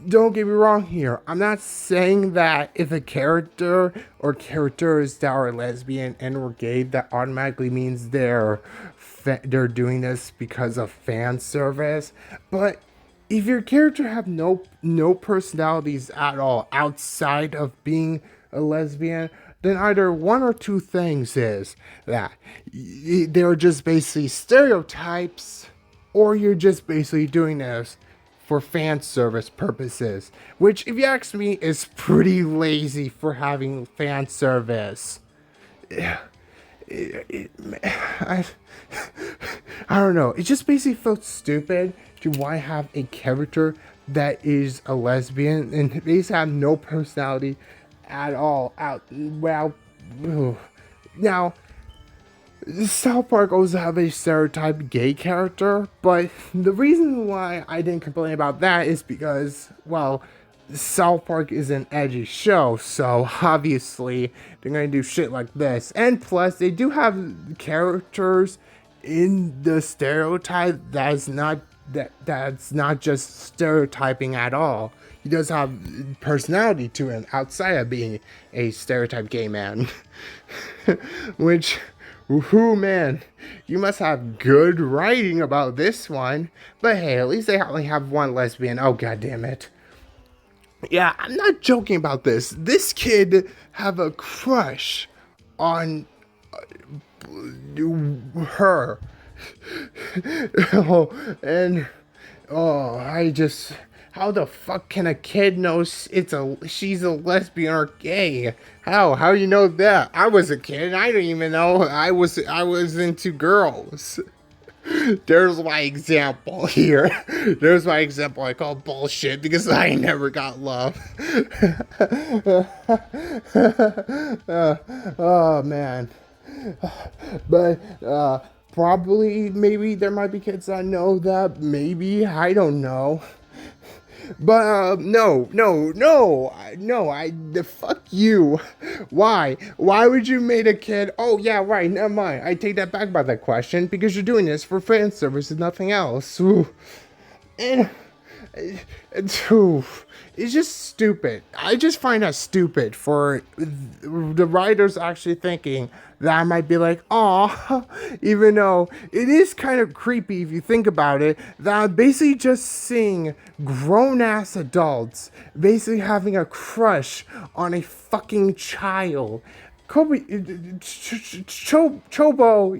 don't get me wrong here. I'm not saying that if a character or characters that are lesbian and or gay, that automatically means they're doing this because of fan service. But if your character have no personalities at all outside of being a lesbian, then either one or two things is that they're just basically stereotypes, or you're just basically doing this for fan service purposes, which, if you ask me, is pretty lazy for having fan service. I don't know. It just basically felt stupid to why have a character that is a lesbian and basically have no personality at all. Now, South Park also have a stereotype gay character, but the reason why I didn't complain about that is because, well, South Park is an edgy show, so obviously they're gonna do shit like this. And plus, they do have characters in the stereotype that's not just stereotyping at all. He does have personality to him outside of being a stereotype gay man, which. Woohoo, man, you must have good writing about this one. But hey, at least they only have one lesbian. Oh, god damn it. Yeah, I'm not joking about this. This kid have a crush on her. I just... How the fuck can a kid know she's a lesbian or gay? How you know that? I was a kid. I didn't even know I was into girls. There's my example here. There's my example. I call bullshit because I never got love. Oh man. But probably maybe there might be kids that know that. Maybe I don't know. But no, fuck you. Why would you make a kid? Oh yeah, right, never mind. I take that back by that question, because you're doing this for fan service and nothing else. Ooh. And it's just stupid. I just find that stupid for the writers actually thinking that I might be like, aw, even though it is kind of creepy if you think about it, that I'm basically just seeing grown-ass adults basically having a crush on a fucking child. Chobo,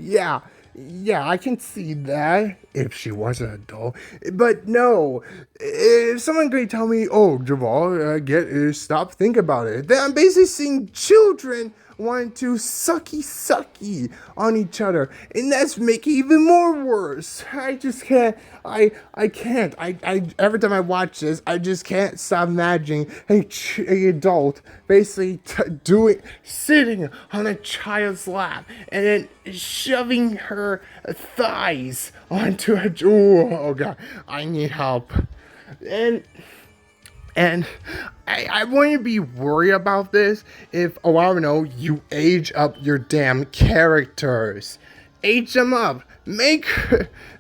yeah, I can see that if she was an adult. But no, if someone could tell me, oh, Javal, stop, think about it, then I'm basically seeing children wanting to sucky on each other, and that's making it even more worse. I just can't. I can't. I every time I watch this, I just can't stop imagining a adult basically sitting on a child's lap and then shoving her thighs onto a. Oh god, I need help. And I wouldn't be worried about this if, oh, I don't know, you age up your damn characters. Age them up. Make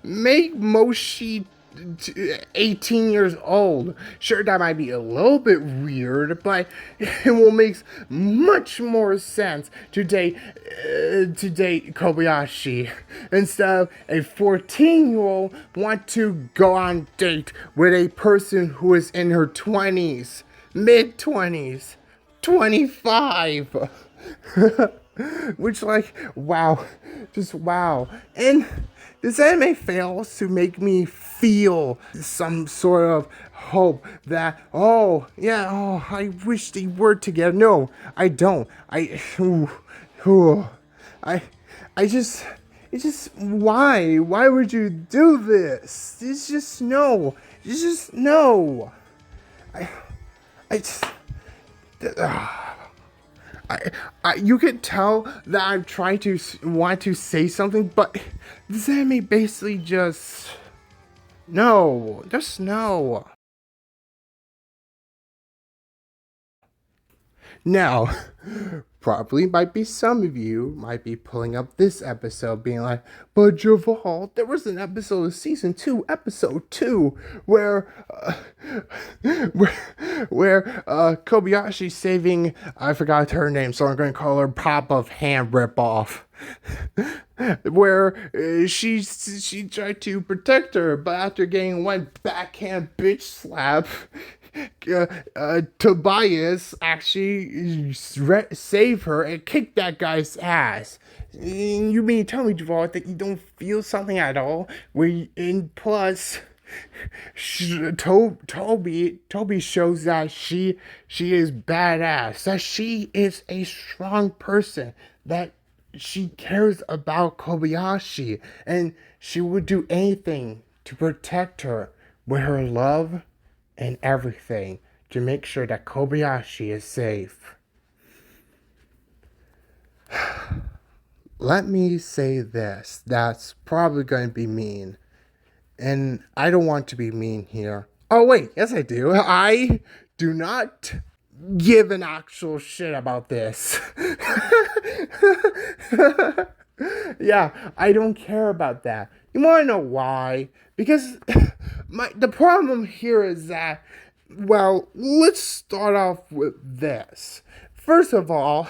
Moshi 18 years old. Sure, that might be a little bit weird, but it will make much more sense to date Kobayashi instead of a 14-year-old want to go on date with a person who is in her 20s, mid-20s, 25. Which, like, wow, just wow. And this anime fails to make me feel some sort of hope that, oh, yeah, oh, I wish they were together. No, I don't. It's just, why? Why would you do this? It's just, no. It's just, no. I just, you can tell that I'm trying to want to say something, but this anime basically just no. Now, probably might be some of you might be pulling up this episode being like, but Javal, there was an episode of season 2, episode 2, where Kobayashi saving, I forgot her name, so I'm going to call her Pop-Up Hand Ripoff. Where she tried to protect her, but after getting one backhand bitch slap, Tobias actually saved her and kicked that guy's ass. You mean tell me, Javal, that you don't feel something at all? Plus, Toby shows that she is badass, that she is a strong person, that she cares about Kobayashi, and she would do anything to protect her with her love and everything to make sure that Kobayashi is safe. Let me say this, that's probably going to be mean, and I don't want to be mean here. Oh wait, yes I do. I do not give an actual shit about this. Yeah, I don't care about that. You want to know why? Because the problem here is that, well, let's start off with this. First of all,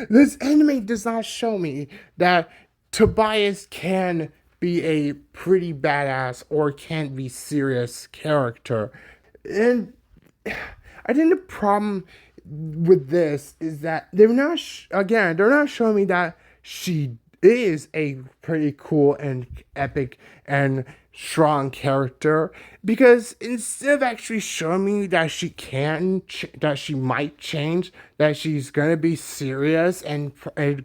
this anime does not show me that Tobias can be a pretty badass or can be serious character. And I think the problem with this is that they're not showing me that she is a pretty cool and epic and strong character, because instead of actually showing me that that she might change, that she's gonna be serious and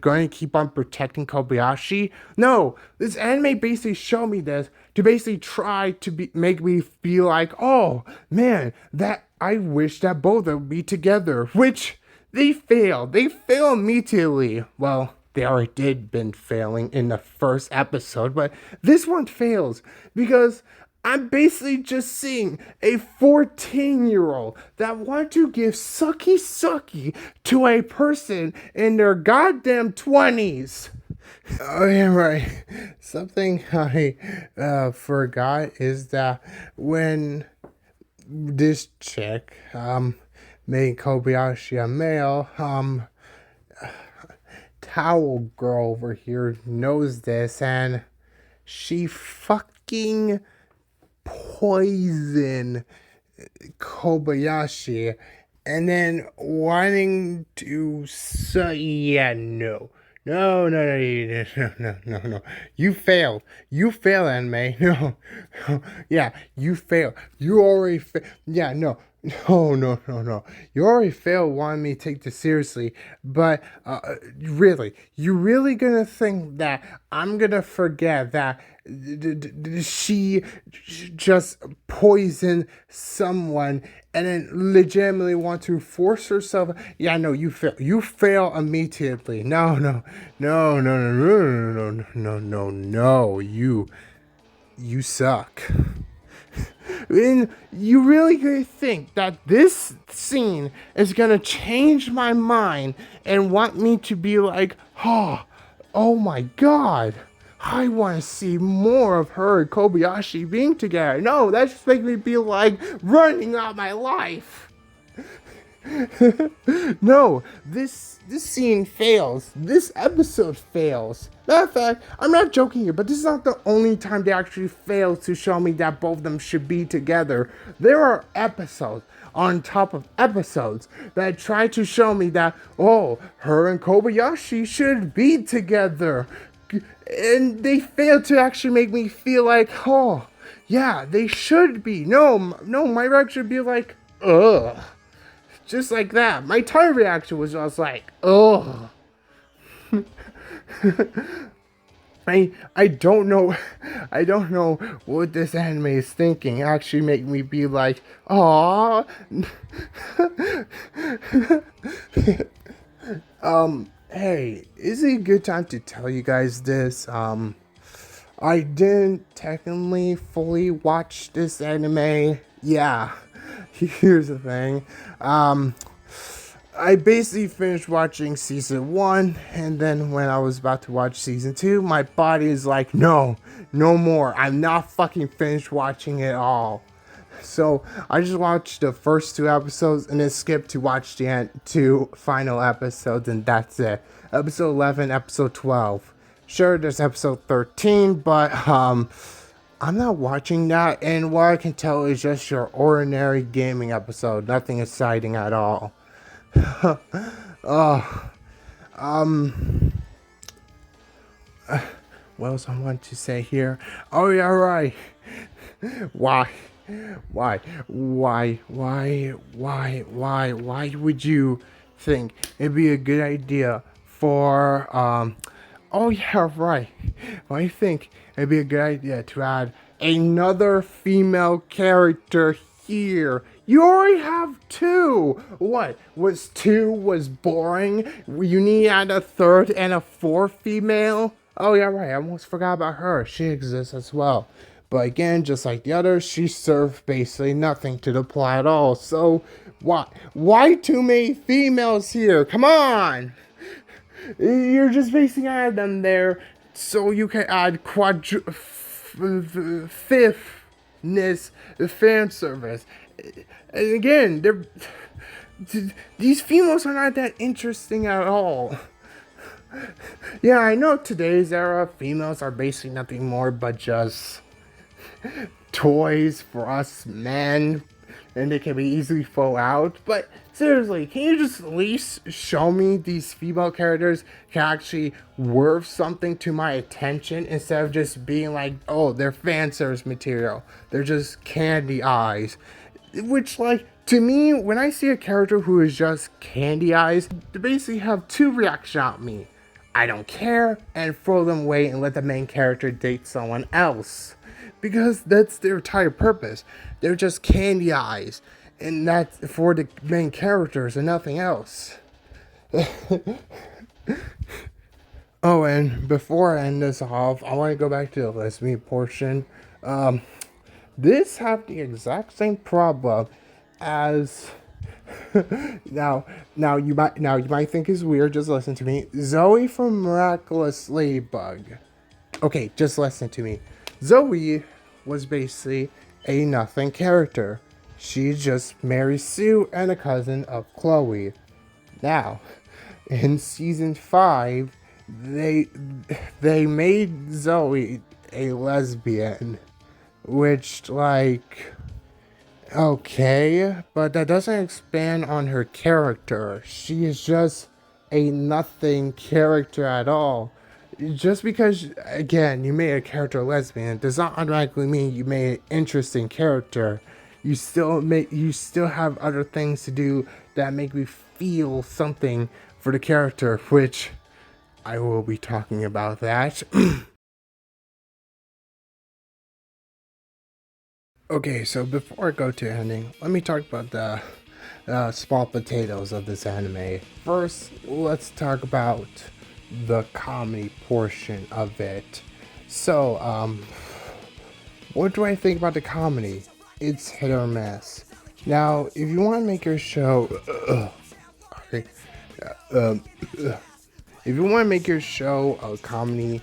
going to keep on protecting Kobayashi, no, this anime basically showed me this to basically try to make me feel like, oh man, that I wish that both would be together, which they failed. They failed immediately. Well, they already did been failing in the first episode, but this one fails because I'm basically just seeing a 14-year-old that want to give sucky to a person in their goddamn 20s. Oh yeah, right. Something I forgot is that when this chick made Kobayashi a male, Towel Girl over here knows this, and she fucking poisoned Kobayashi and then wanting to say, yeah, no. No, no, no, no. You failed, anime. No. Yeah, you failed. You already failed. Yeah, no. No. You already failed wanting me to take this seriously. But, really, you really gonna think that I'm gonna forget that she just poisoned someone and then legitimately want to force herself? Yeah, no, you fail. You fail immediately. No. You suck. And you really gonna think that this scene is gonna change my mind and want me to be like, oh my god, I want to see more of her and Kobayashi being together. No, that just makes me be like running out my life. No, this scene fails. This episode fails. Matter of fact, I'm not joking here, but this is not the only time they actually fail to show me that both of them should be together. There are episodes on top of episodes that try to show me that, oh, her and Kobayashi should be together. And they fail to actually make me feel like, oh, yeah, they should be. No, my reaction should be like, ugh. Just like that. My entire reaction was just like, ugh. I don't know what this anime is thinking. Actually make me be like, aww. Hey, is it a good time to tell you guys this? I didn't technically fully watch this anime. Yeah. Here's the thing. I basically finished watching season 1, and then when I was about to watch season 2, my body is like, no more. I'm not fucking finished watching it all. So I just watched the first 2 episodes and then skipped to watch the 2 final episodes, and that's it. Episode 11, episode 12. Sure, there's episode 13, but I'm not watching that, and what I can tell is just your ordinary gaming episode. Nothing exciting at all. What else I want to say here? Oh yeah, right. Why would you think it'd be a good idea for oh yeah, right. I think it'd be a good idea to add another female character here. You already have 2. What? Was 2 was boring? You need to add a 3rd and a 4th female? Oh yeah, right. I almost forgot about her. She exists as well. But again, just like the others, she served basically nothing to the plot at all. So why too many females here? Come on! You're just basically adding them there so you can add fifthness fan service. And again, these females are not that interesting at all. Yeah, I know today's era, females are basically nothing more but just toys for us men, and they can be easily thrown out. But seriously, can you just at least show me these female characters can actually worth something to my attention instead of just being like, oh, they're fan service material. They're just candy eyes. Which, like, to me, when I see a character who is just candy eyes, they basically have 2 reactions at me. I don't care, and throw them away and let the main character date someone else. Because that's their entire purpose. They're just candy eyes. And that's for the main characters and nothing else. Oh, and before I end this off, I want to go back to the lesbian portion. This have the exact same problem as now you might think it's weird. Just listen to me. Zoe from Miraculous Ladybug. Okay, just listen to me. Zoe was basically a nothing character. She just married Sue and a cousin of Chloe. Now, in season 5, they made Zoe a lesbian, which, like, Okay, but that doesn't expand on her character. She is just a nothing character at all. Just because, again, you made a character lesbian does not automatically mean you made an interesting character. You still have other things to do that make me feel something for the character, which I will be talking about that. Okay, so before I go to ending, let me talk about the small potatoes of this anime. First, let's talk about the comedy portion of it. So, what do I think about the comedy? It's hit or miss. Now, if you want to make your show, okay, um, if you want to make your show a comedy,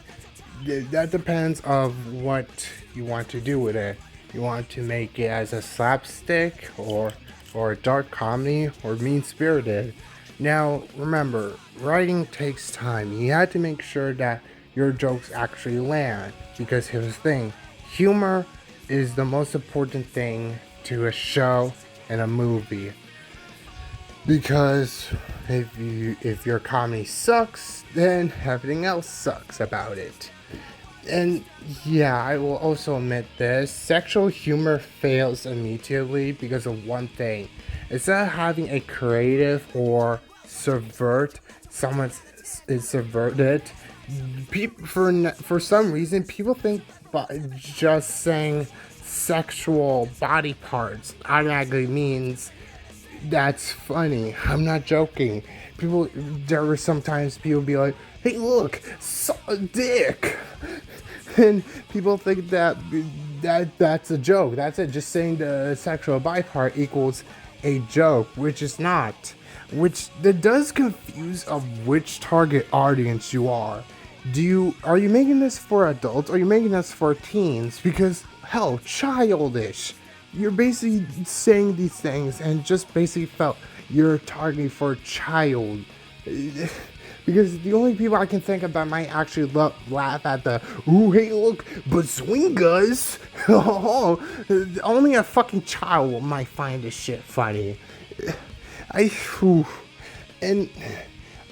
that depends of what you want to do with it. You want to make it as a slapstick or a dark comedy or mean spirited. Now remember, writing takes time. You have to make sure that your jokes actually land, because here's the thing, humor is the most important thing to a show and a movie. Because if your comedy sucks, then everything else sucks about it. And yeah, I will also admit this. Sexual humor fails immediately because of one thing. Instead of having a creative or subvert someone's is subverted, people for some reason people think just saying sexual body parts automatically means that's funny. I'm not joking. There were sometimes people be like, "Hey, look, saw a dick," and people think that's a joke. That's it. Just saying the sexual bi part equals a joke, which is not. Which that does confuse of which target audience you are. Are you making this for adults? Or are you making this for teens? Because hell, childish. You're basically saying these things and just basically felt you're targeting for a child. Because the only people I can think of that might actually laugh at the, "Ooh, hey, look, bazookas." Only a fucking child might find this shit funny. Whew. And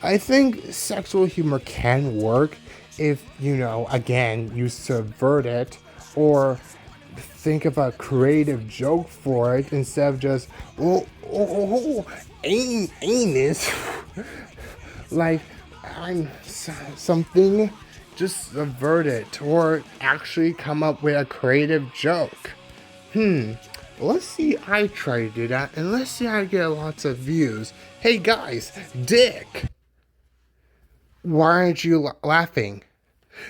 I think sexual humor can work if, again, you subvert it or think of a creative joke for it instead of just, anus. Like, I'm something, just subvert it or actually come up with a creative joke. Let's see I try to do that, and let's see I get lots of views. Hey guys, dick! Why aren't you laughing?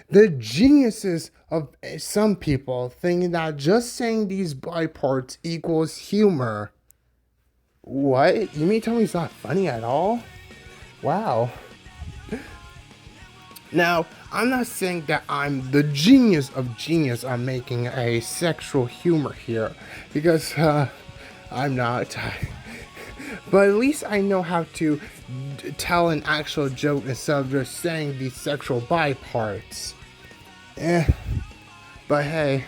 The geniuses of some people thinking that just saying these bi parts equals humor. What? You mean tell me it's not funny at all? Wow. Now, I'm not saying that I'm the genius of genius on making a sexual humor here, because I'm not. But at least I know how to tell an actual joke instead of just saying these sexual bi parts. But hey,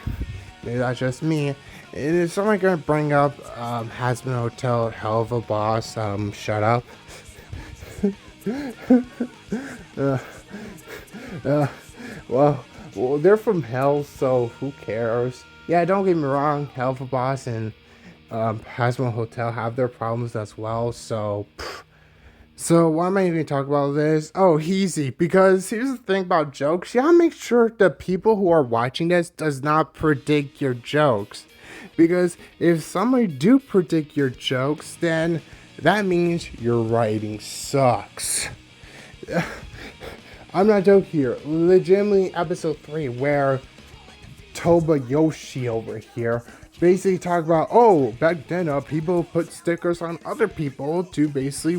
maybe that's just me. Is someone gonna bring up Hazbin Hotel, Hell of a Boss? Shut up. Well, they're from hell, so who cares? Yeah, don't get me wrong, Hell of a Boss and Hazbin Hotel have their problems as well, so why am I even talking about this? Oh, easy, because here's the thing about jokes. You gotta make sure the people who are watching this does not predict your jokes. Because if somebody do predict your jokes, then that means your writing sucks. I'm not joking here. Legitimately, episode 3, where Kobayashi over here basically talk about, back then people put stickers on other people to basically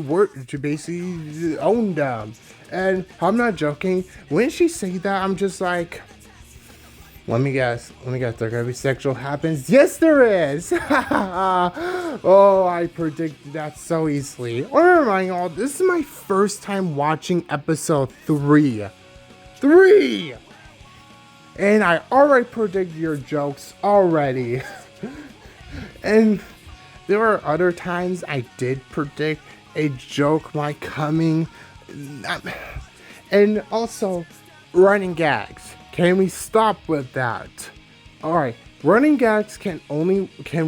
own them. And I'm not joking. When she say that, I'm just like, let me guess, there gonna be sexual happens? Yes, there is! Oh, I predicted that so easily. Remember, y'all, this is my first time watching episode 3. 3! And I already predicted your jokes already. And there are other times I did predict a joke might coming. And also, running gags. Can we stop with that? Alright, running gags can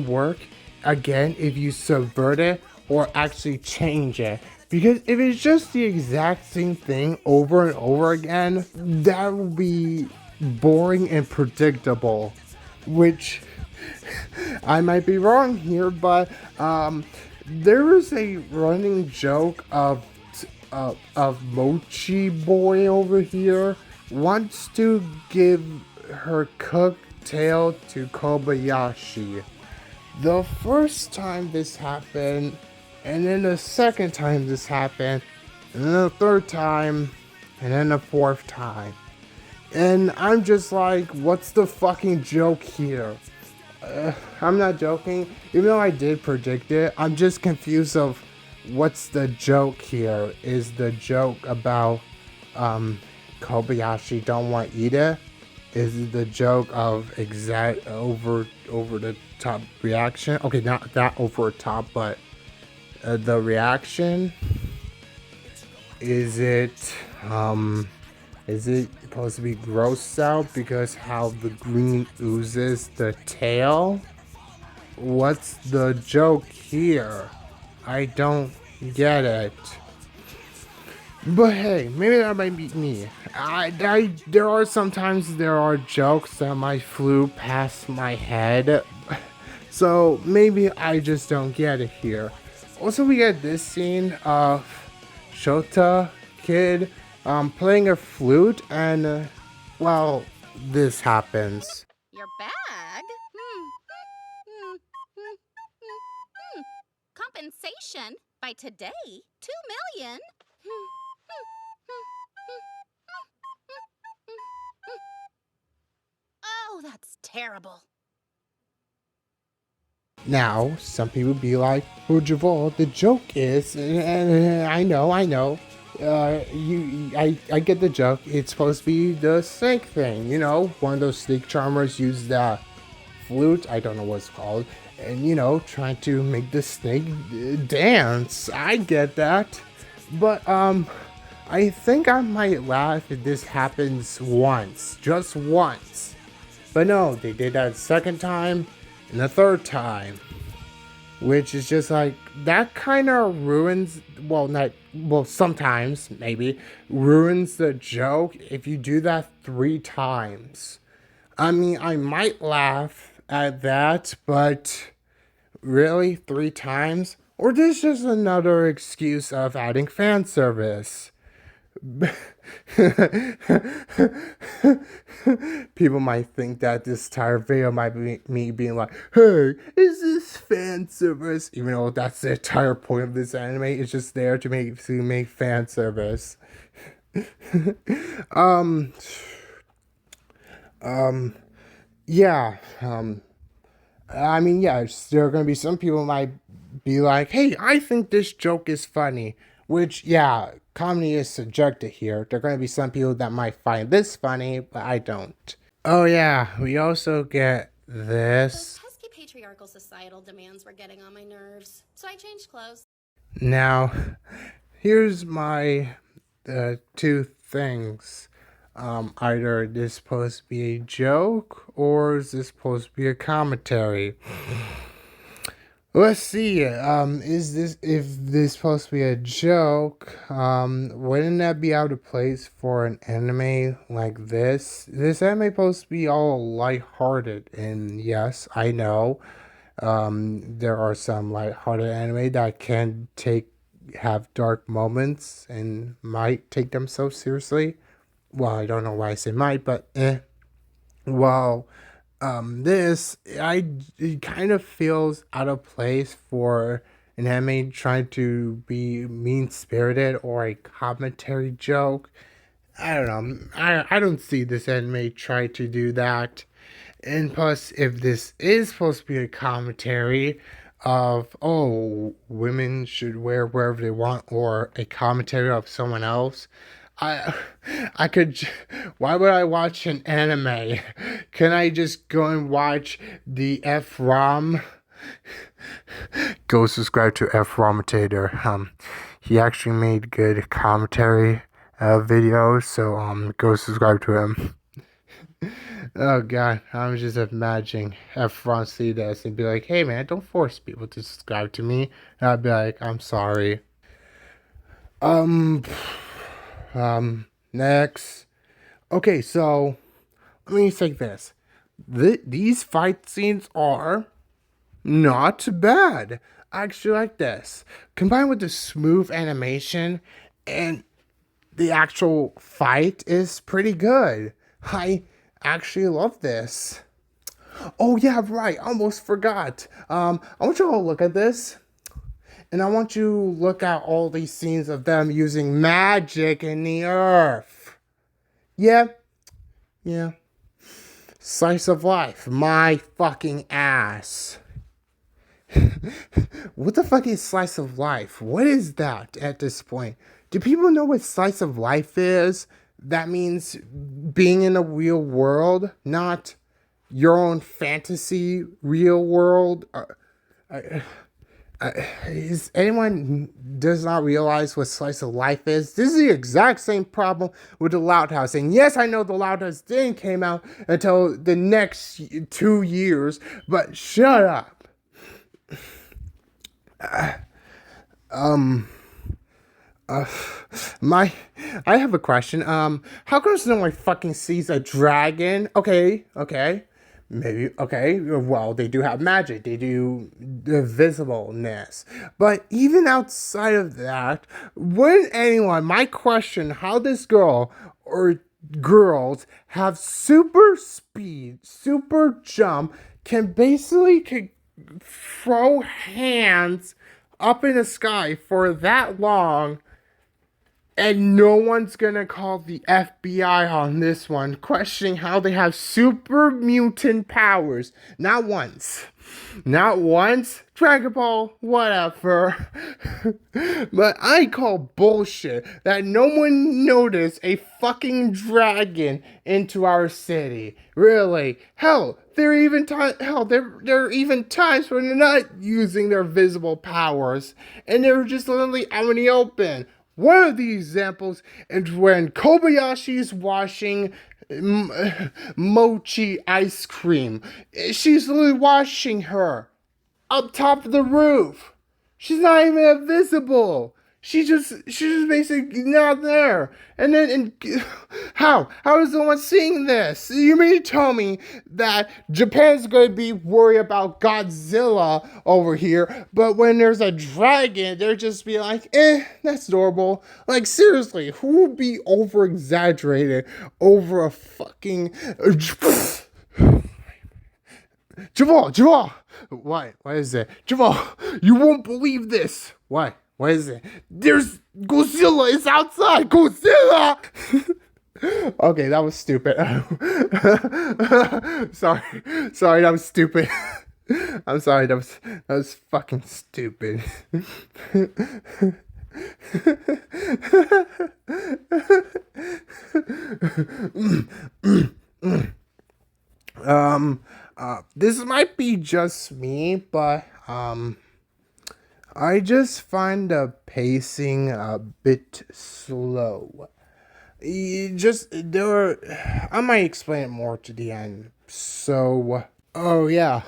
work again if you subvert it or actually change it. Because if it's just the exact same thing over and over again, that would be boring and predictable. Which I might be wrong here, but there is a running joke of Mochi Boy over here wants to give her cooked tail to Kobayashi. The first time this happened, and then the second time this happened, and then the third time, and then the fourth time. And I'm just like, what's the fucking joke here? I'm not joking, even though I did predict it. I'm just confused of what's the joke here. Is the joke about Kobayashi don't want to eat it? Is it the joke of exact over the top reaction? Okay, not that over top, but the reaction. Is it supposed to be grossed out because how the green oozes the tail? What's the joke here? I don't get it. But hey, maybe that might be me. There are jokes that might flew past my head. So maybe I just don't get it here. Also, we get this scene of Shota kid playing a flute, and well, this happens. Your bag? Compensation by today, 2 million. Oh, that's terrible. Now, some people be like, "Oh, Javal, the joke is," and I know. I get the joke. It's supposed to be the snake thing, you know, one of those snake charmers use the flute. I don't know what it's called, and trying to make the snake dance. I get that, but I think I might laugh if this happens once, just once. But no, they did that second time and the third time, which is just like, that kind of ruins, sometimes maybe ruins the joke if you do that 3 times. I mean, I might laugh at that, but really, 3 times? Or this is just another excuse of adding fan service? People might think that this entire video might be me being like, "Hey, is this fan service?" Even though that's the entire point of this anime. It's just there to make fan service. Yeah. I mean, yeah, there are gonna be some people might be like, "Hey, I think this joke is funny," which, yeah, comedy is subjective here. There are gonna be some people that might find this funny, but I don't. Oh yeah, we also get this. Those pesky patriarchal societal demands were getting on my nerves, so I changed clothes. Now, here's my 2 things. Either this supposed to be a joke or is this supposed to be a commentary? Let's see. If this supposed to be a joke? Wouldn't that be out of place for an anime like this? This anime supposed to be all lighthearted, and yes, I know. There are some lighthearted anime that can have dark moments and might take themselves seriously. Well, I don't know why I say might, but well, it kind of feels out of place for an anime trying to be mean spirited or a commentary joke. I don't know. I don't see this anime try to do that. And plus, if this is supposed to be a commentary of, oh, women should wear wherever they want, or a commentary of someone else, I I could. Why would I watch an anime? Can I just go and watch the F-ROM Go subscribe to F Romitator. He actually made good commentary videos, so go subscribe to him. Oh god, I'm just imagining F Ron see this and be like, "Hey man, don't force people to subscribe to me." And I'd be like, "I'm sorry." Um, next. Okay, so let me say this. These fight scenes are not bad. I actually like this. Combined with the smooth animation and the actual fight is pretty good. I actually love this. Oh yeah, right. I almost forgot. I want you all to look at this. And I want you to look at all these scenes of them using magic in the earth. Yeah. Yeah. Slice of life. My fucking ass. What the fuck is slice of life? What is that at this point? Do people know what slice of life is? That means being in a real world, not your own fantasy real world. Is anyone does not realize what slice of life is? This is the exact same problem with the Loud House. And yes, I know the Loud House didn't came out until the next 2 years, but shut up. I have a question. How come no one fucking sees a dragon? Okay. Maybe, okay, well, they do have magic. They do the visibleness. But even outside of that, wouldn't anyone, my question, how this girl or girls have super speed, super jump, can basically throw hands up in the sky for that long, and no one's gonna call the FBI on this one, questioning how they have super mutant powers. Not once. Not once. Dragon Ball, whatever. But I call bullshit that no one noticed a fucking dragon into our city. Really. Hell, there are even times when they're not using their visible powers, and they're just literally out in the open. One of the examples is when Kobayashi is washing mochi ice cream. She's literally washing her up top of the roof. She's not even visible. She's just basically not there. And then, how is no one seeing this? You mean to tell me that Japan's going to be worried about Godzilla over here, but when there's a dragon, they're just be like, that's adorable. Like, seriously, who would be over-exaggerated over a fucking... Jamal! What is it? Jamal, you won't believe this! What is it? There's Godzilla is outside! Godzilla! Okay, that was stupid. Sorry, that was stupid. I'm sorry, that was fucking stupid. This might be just me, but I just find the pacing a bit slow. I might explain it more to the end. So, oh yeah,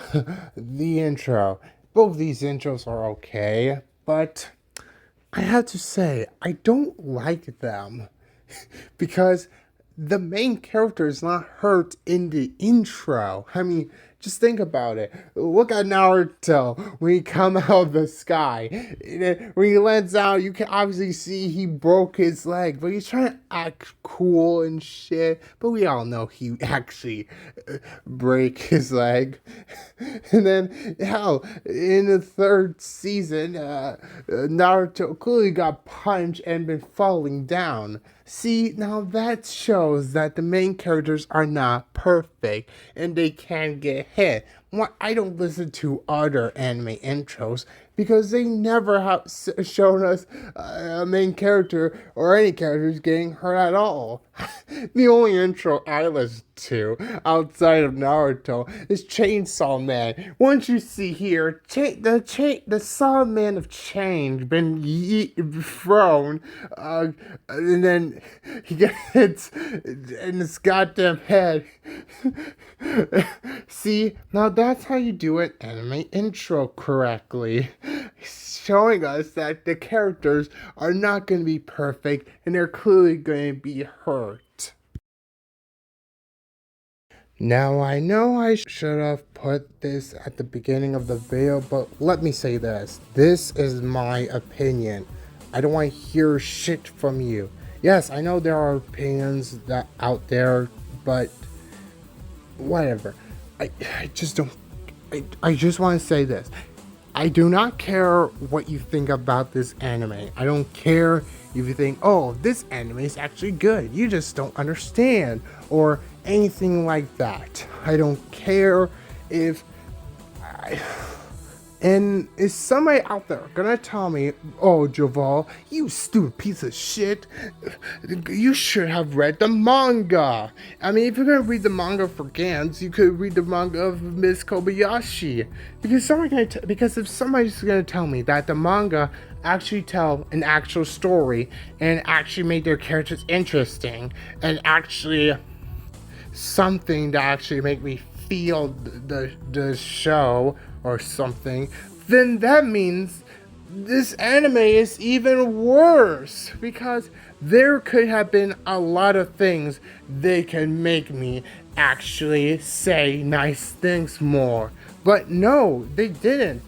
the intro. Both these intros are okay, but I have to say, I don't like them because the main character is not hurt in the intro. I mean, just think about it. Look at Naruto when he come out of the sky. And then when he lands out, you can obviously see he broke his leg, but he's trying to act cool and shit. But we all know he actually break his leg. And then, hell, in the 3rd season, Naruto clearly got punched and been falling down. See, now that shows that the main characters are not perfect and they can get hit. Well, I don't listen to other anime intros because they never have shown us a main character or any characters getting hurt at all. The only intro I listen to outside of Naruto is Chainsaw Man. Once you see here, the Saw Man of Change been thrown, and then he gets in his goddamn head. See, now that's how you do an anime intro correctly. Showing us that the characters are not going to be perfect and they're clearly going to be hurt. Now, I know I should have put this at the beginning of the video, but let me say this. This is my opinion. I don't want to hear shit from you. Yes, I know there are opinions that out there, but whatever. I just don't. I just want to say this. I do not care what you think about this anime. I don't care if you think, oh, this anime is actually good. You just don't understand. Or anything like that. I don't care if... And is somebody out there gonna tell me, oh, Javal, you stupid piece of shit, you should have read the manga. I mean, if you're gonna read the manga for Gantz, you could read the manga of Miss Kobayashi. Because if somebody's gonna tell me that the manga actually tell an actual story and actually made their characters interesting and actually something to actually make me feel the show or something, then that means this anime is even worse, because there could have been a lot of things they could make me actually say nice things more. But no, they didn't.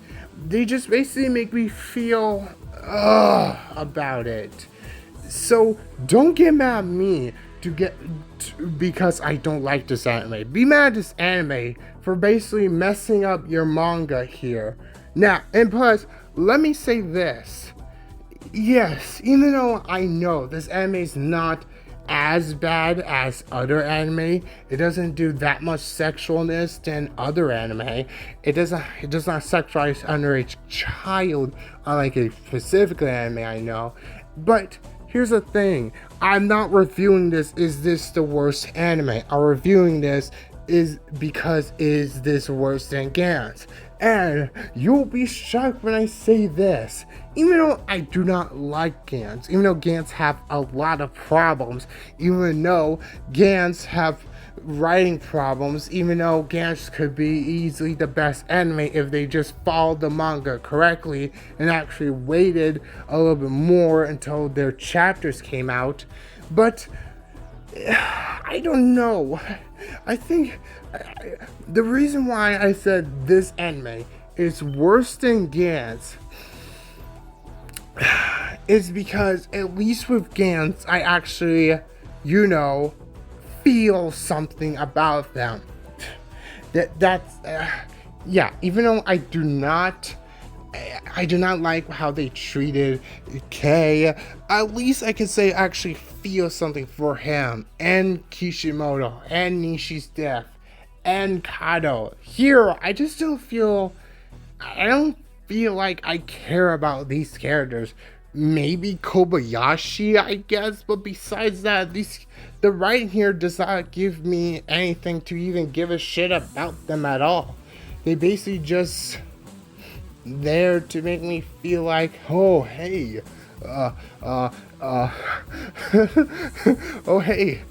They just basically make me feel about it. So don't get mad at me because I don't like this anime. Be mad at this anime for basically messing up your manga here. Now, and plus, let me say this. Yes, even though I know this anime is not as bad as other anime, it doesn't do that much sexualness than other anime. It does not sexualize underage child unlike a specific anime I know. But here's the thing, I'm not reviewing this, is this the worst anime? I'm reviewing this because is this worse than Gantz? And you'll be shocked when I say this. Even though I do not like Gantz, even though Gantz have a lot of problems, even though Gantz have writing problems, even though Gantz could be easily the best anime if they just followed the manga correctly and actually waited a little bit more until their chapters came out. But I don't know. I think the reason why I said this anime is worse than Gantz is because at least with Gantz, I actually, feel something about them. Yeah, even though I do not like how they treated Kei, at least I can say I actually feel something for him and Kishimoto and Nishi's death and Kado. Here, I don't feel like I care about these characters. Maybe Kobayashi, I guess, but besides that, the writing here does not give me anything to even give a shit about them at all. They basically just there to make me feel like, oh hey, oh hey,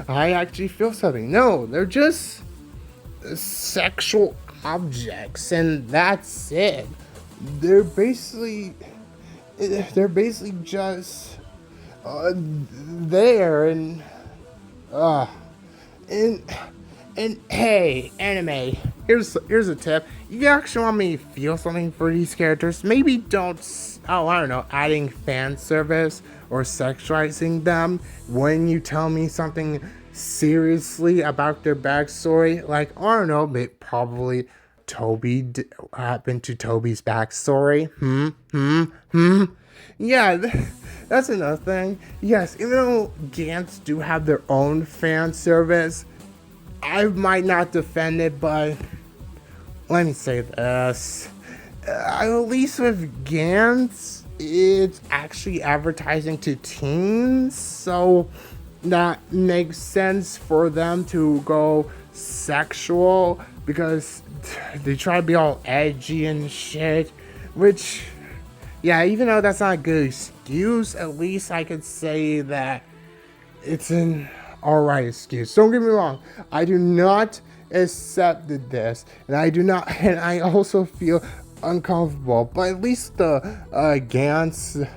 I actually feel something. No, they're just sexual objects, and that's it. They're basically just there, and hey, anime, here's a tip. You actually want me to feel something for these characters, maybe don't, I don't know, adding fan service or sexualizing them when you tell me something seriously about their backstory. Like, I don't know, probably Toby happened to Toby's backstory. Yeah, that's another thing. Yes, even though Gantz do have their own fan service, I might not defend it, but let me say this. At least with Gantz, it's actually advertising to teens, so that makes sense for them to go sexual because they try to be all edgy and shit, which, yeah, even though that's not a good excuse, at least I could say that it's an alright excuse. Don't get me wrong, I do not accept this, and I also feel uncomfortable, but at least the Gantz,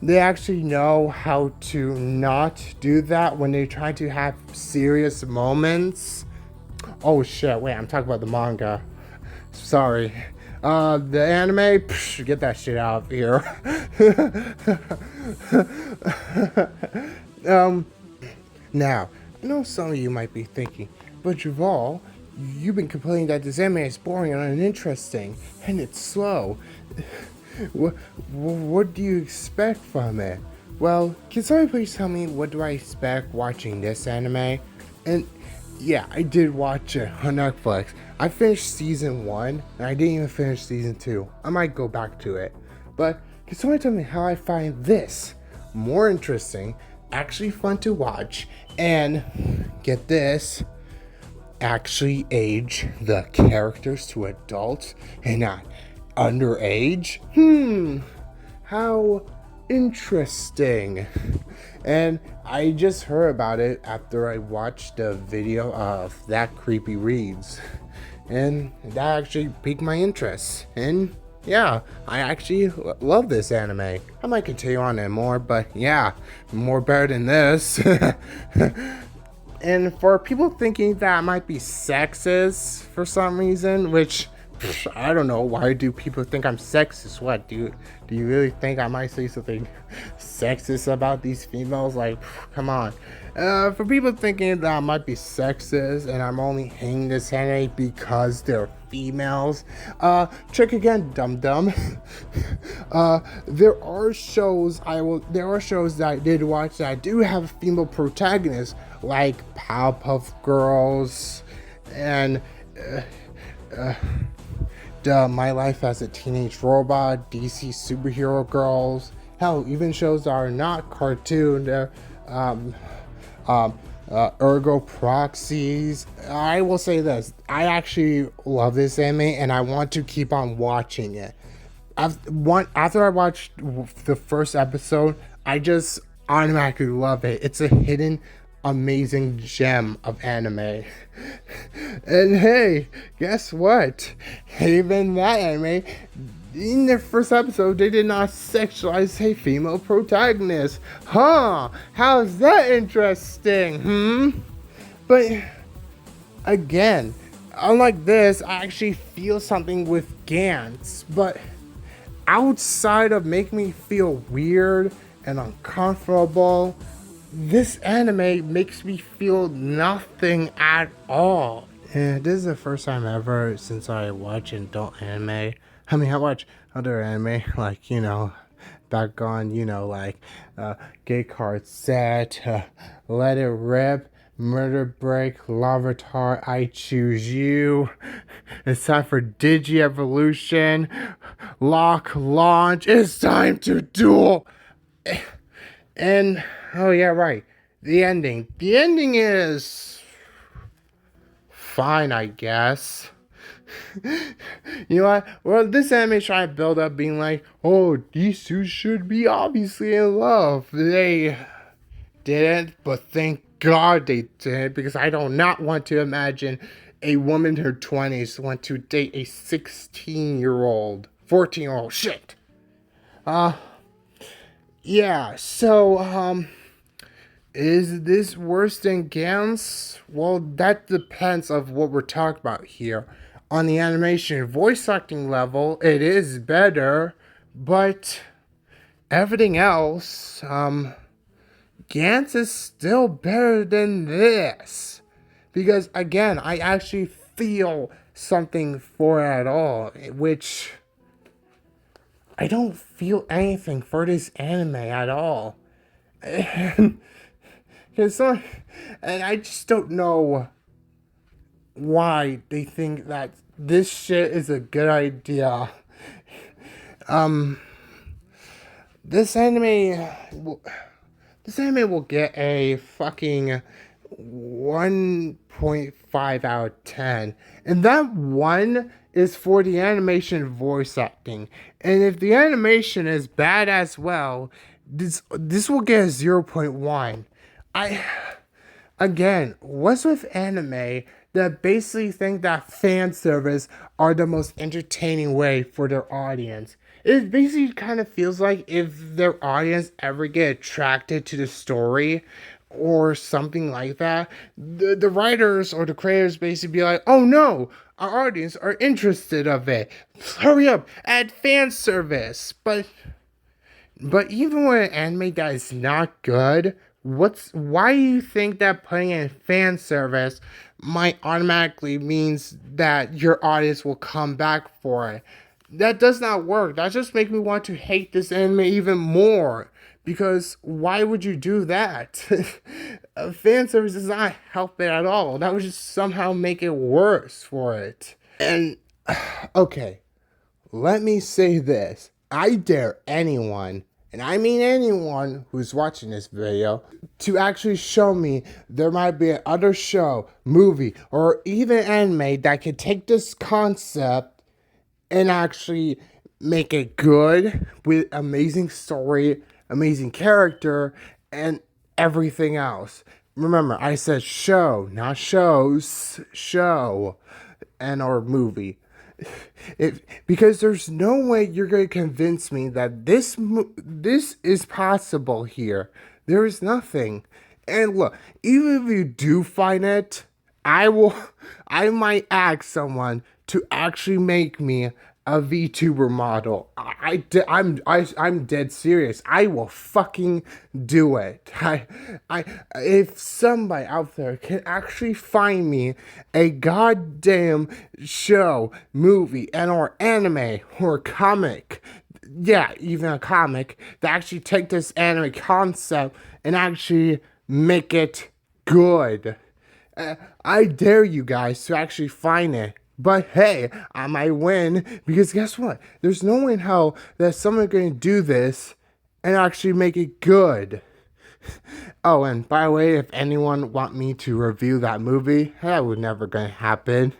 they actually know how to not do that when they try to have serious moments. Oh shit, wait, I'm talking about the manga. Sorry. The anime, psh, get that shit out of here. Now, I know some of you might be thinking, but Javal, you've been complaining that this anime is boring and uninteresting, and it's slow. What do you expect from it? Well, can somebody please tell me what do I expect watching this anime? And yeah, I did watch it on Netflix. I finished season 1, and I didn't even finish season 2. I might go back to it. But can somebody tell me how I find this more interesting, actually fun to watch, and get this, actually age the characters to adults and not underage? How interesting. And I just heard about it after I watched a video of That Creepy Reads, and that actually piqued my interest. And yeah, I actually love this anime. I might continue on it more, but yeah, more better than this. And for people thinking that might be sexist for some reason, which I don't know, why do people think I'm sexist? What, do you really think I might say something sexist about these females? Like, come on. For people thinking that I might be sexist and I'm only hating this anime because they're females, check again, dum dum. There are shows that I did watch that do have female protagonists, like Powerpuff Girls and My Life as a Teenage Robot, DC Superhero Girls, hell, even shows that are not cartoon, Ergo Proxies. I will say this, I actually love this anime and I want to keep on watching it. After I watched the first episode, I just automatically love it. It's a hidden amazing gem of anime. And hey, guess what? Even that anime, in their first episode, they did not sexualize a female protagonist. Huh? How's that interesting? But again, unlike this, I actually feel something with Gantz, but outside of making me feel weird and uncomfortable, this anime makes me feel nothing at all. Yeah, this is the first time ever since I watch adult anime. I mean, I watch other anime, like, back on, like, Gay Card Set, Let It Rip, Murder Break, Lavatar, I Choose You. It's time for Digi-Evolution, Lock Launch, it's time to duel. And, oh yeah, right, the ending. The ending is fine, I guess. You know what? Well, this anime is trying to build up being like, oh, these two should be obviously in love. They didn't, but thank God they did, because I do not want to imagine a woman in her 20s want to date a 16-year-old, 14-year-old. Shit. Yeah, so, is this worse than Gantz? Well, that depends of what we're talking about here. On the animation voice acting level, it is better, but everything else, Gantz is still better than this. Because, again, I actually feel something for it at all, which I don't feel anything for this anime at all. And I just don't know why they think that this shit is a good idea. This anime, this anime will get a fucking 1.5 out of 10. And that 1 is for the animation voice acting. And if the animation is bad as well, this will get a 0.1. Again, what's with anime that basically think that fan service are the most entertaining way for their audience? It basically kind of feels like if their audience ever get attracted to the story or something like that, the writers or the creators basically be like, oh no, our audience are interested of it. Hurry up, add fan service. But even when an anime that is not good, why do you think that putting in fan service might automatically means that your audience will come back for it? That does not work. That just makes me want to hate this anime even more. Because why would you do that? Fan service does not help it at all. That would just somehow make it worse for it. And okay, let me say this. I dare anyone, and I mean anyone who's watching this video, to actually show me there might be another show, movie, or even anime that could take this concept and actually make it good with amazing story, amazing character, and everything else. Remember, I said show, not shows, show, and or movie. Because there's no way you're going to convince me that this is possible here. There is nothing. And look, even if you do find it, I might ask someone to actually make me a VTuber model. I'm dead serious. I will fucking do it. If somebody out there can actually find me a goddamn show, movie, and or anime or comic, yeah, even a comic that actually take this anime concept and actually make it good. I dare you guys to actually find it. But hey, I might win because guess what? There's no way in hell that someone's going to do this and actually make it good. Oh, and by the way, if anyone want me to review that movie, that would never gonna happen.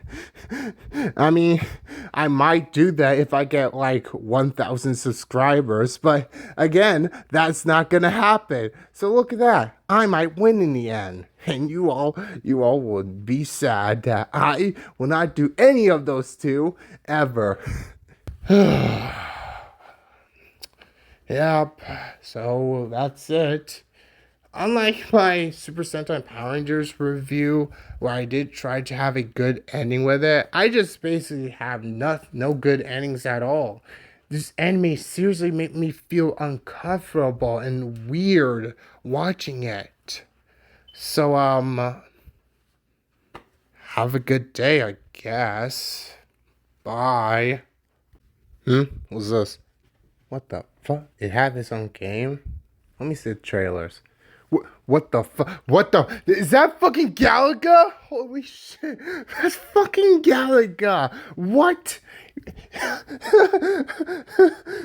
I mean, I might do that if I get like 1,000 subscribers, but again, that's not gonna happen. So look at that. I might win in the end. And you all would be sad that I will not do any of those two ever. Yep, so that's it. Unlike my Super Sentai Power Rangers review, where I did try to have a good ending with it, I just basically have no good endings at all. This anime seriously made me feel uncomfortable and weird watching it. So, have a good day, I guess. Bye. What's this? What the fuck? It had its own game? Let me see the trailers. What the fuck? What the? Is that fucking Galaga? Holy shit. That's fucking Galaga. What?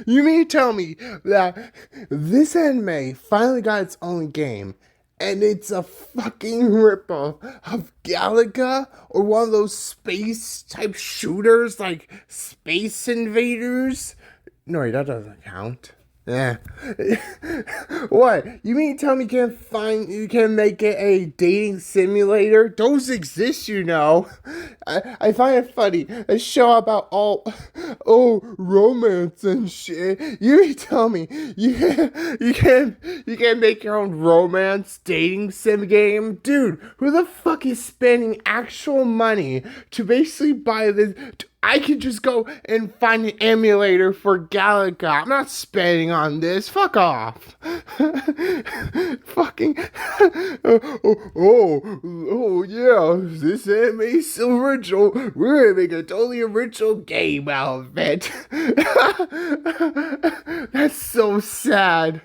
You mean to tell me that this anime finally got its own game and it's a fucking ripoff of Galaga or one of those space type shooters like Space Invaders? No, wait, that doesn't count. Yeah. What? You mean to tell me you can make it a dating simulator? Those exist, you know. I find it funny. A show about romance and shit. You mean to tell me you can make your own romance dating sim game? Dude, who the fuck is spending actual money to basically buy this? I could just go and find an emulator for Galaga. I'm not spending on this. Fuck off. Fucking. Yeah. This anime's original. We're gonna make a totally original game out of it. That's so sad.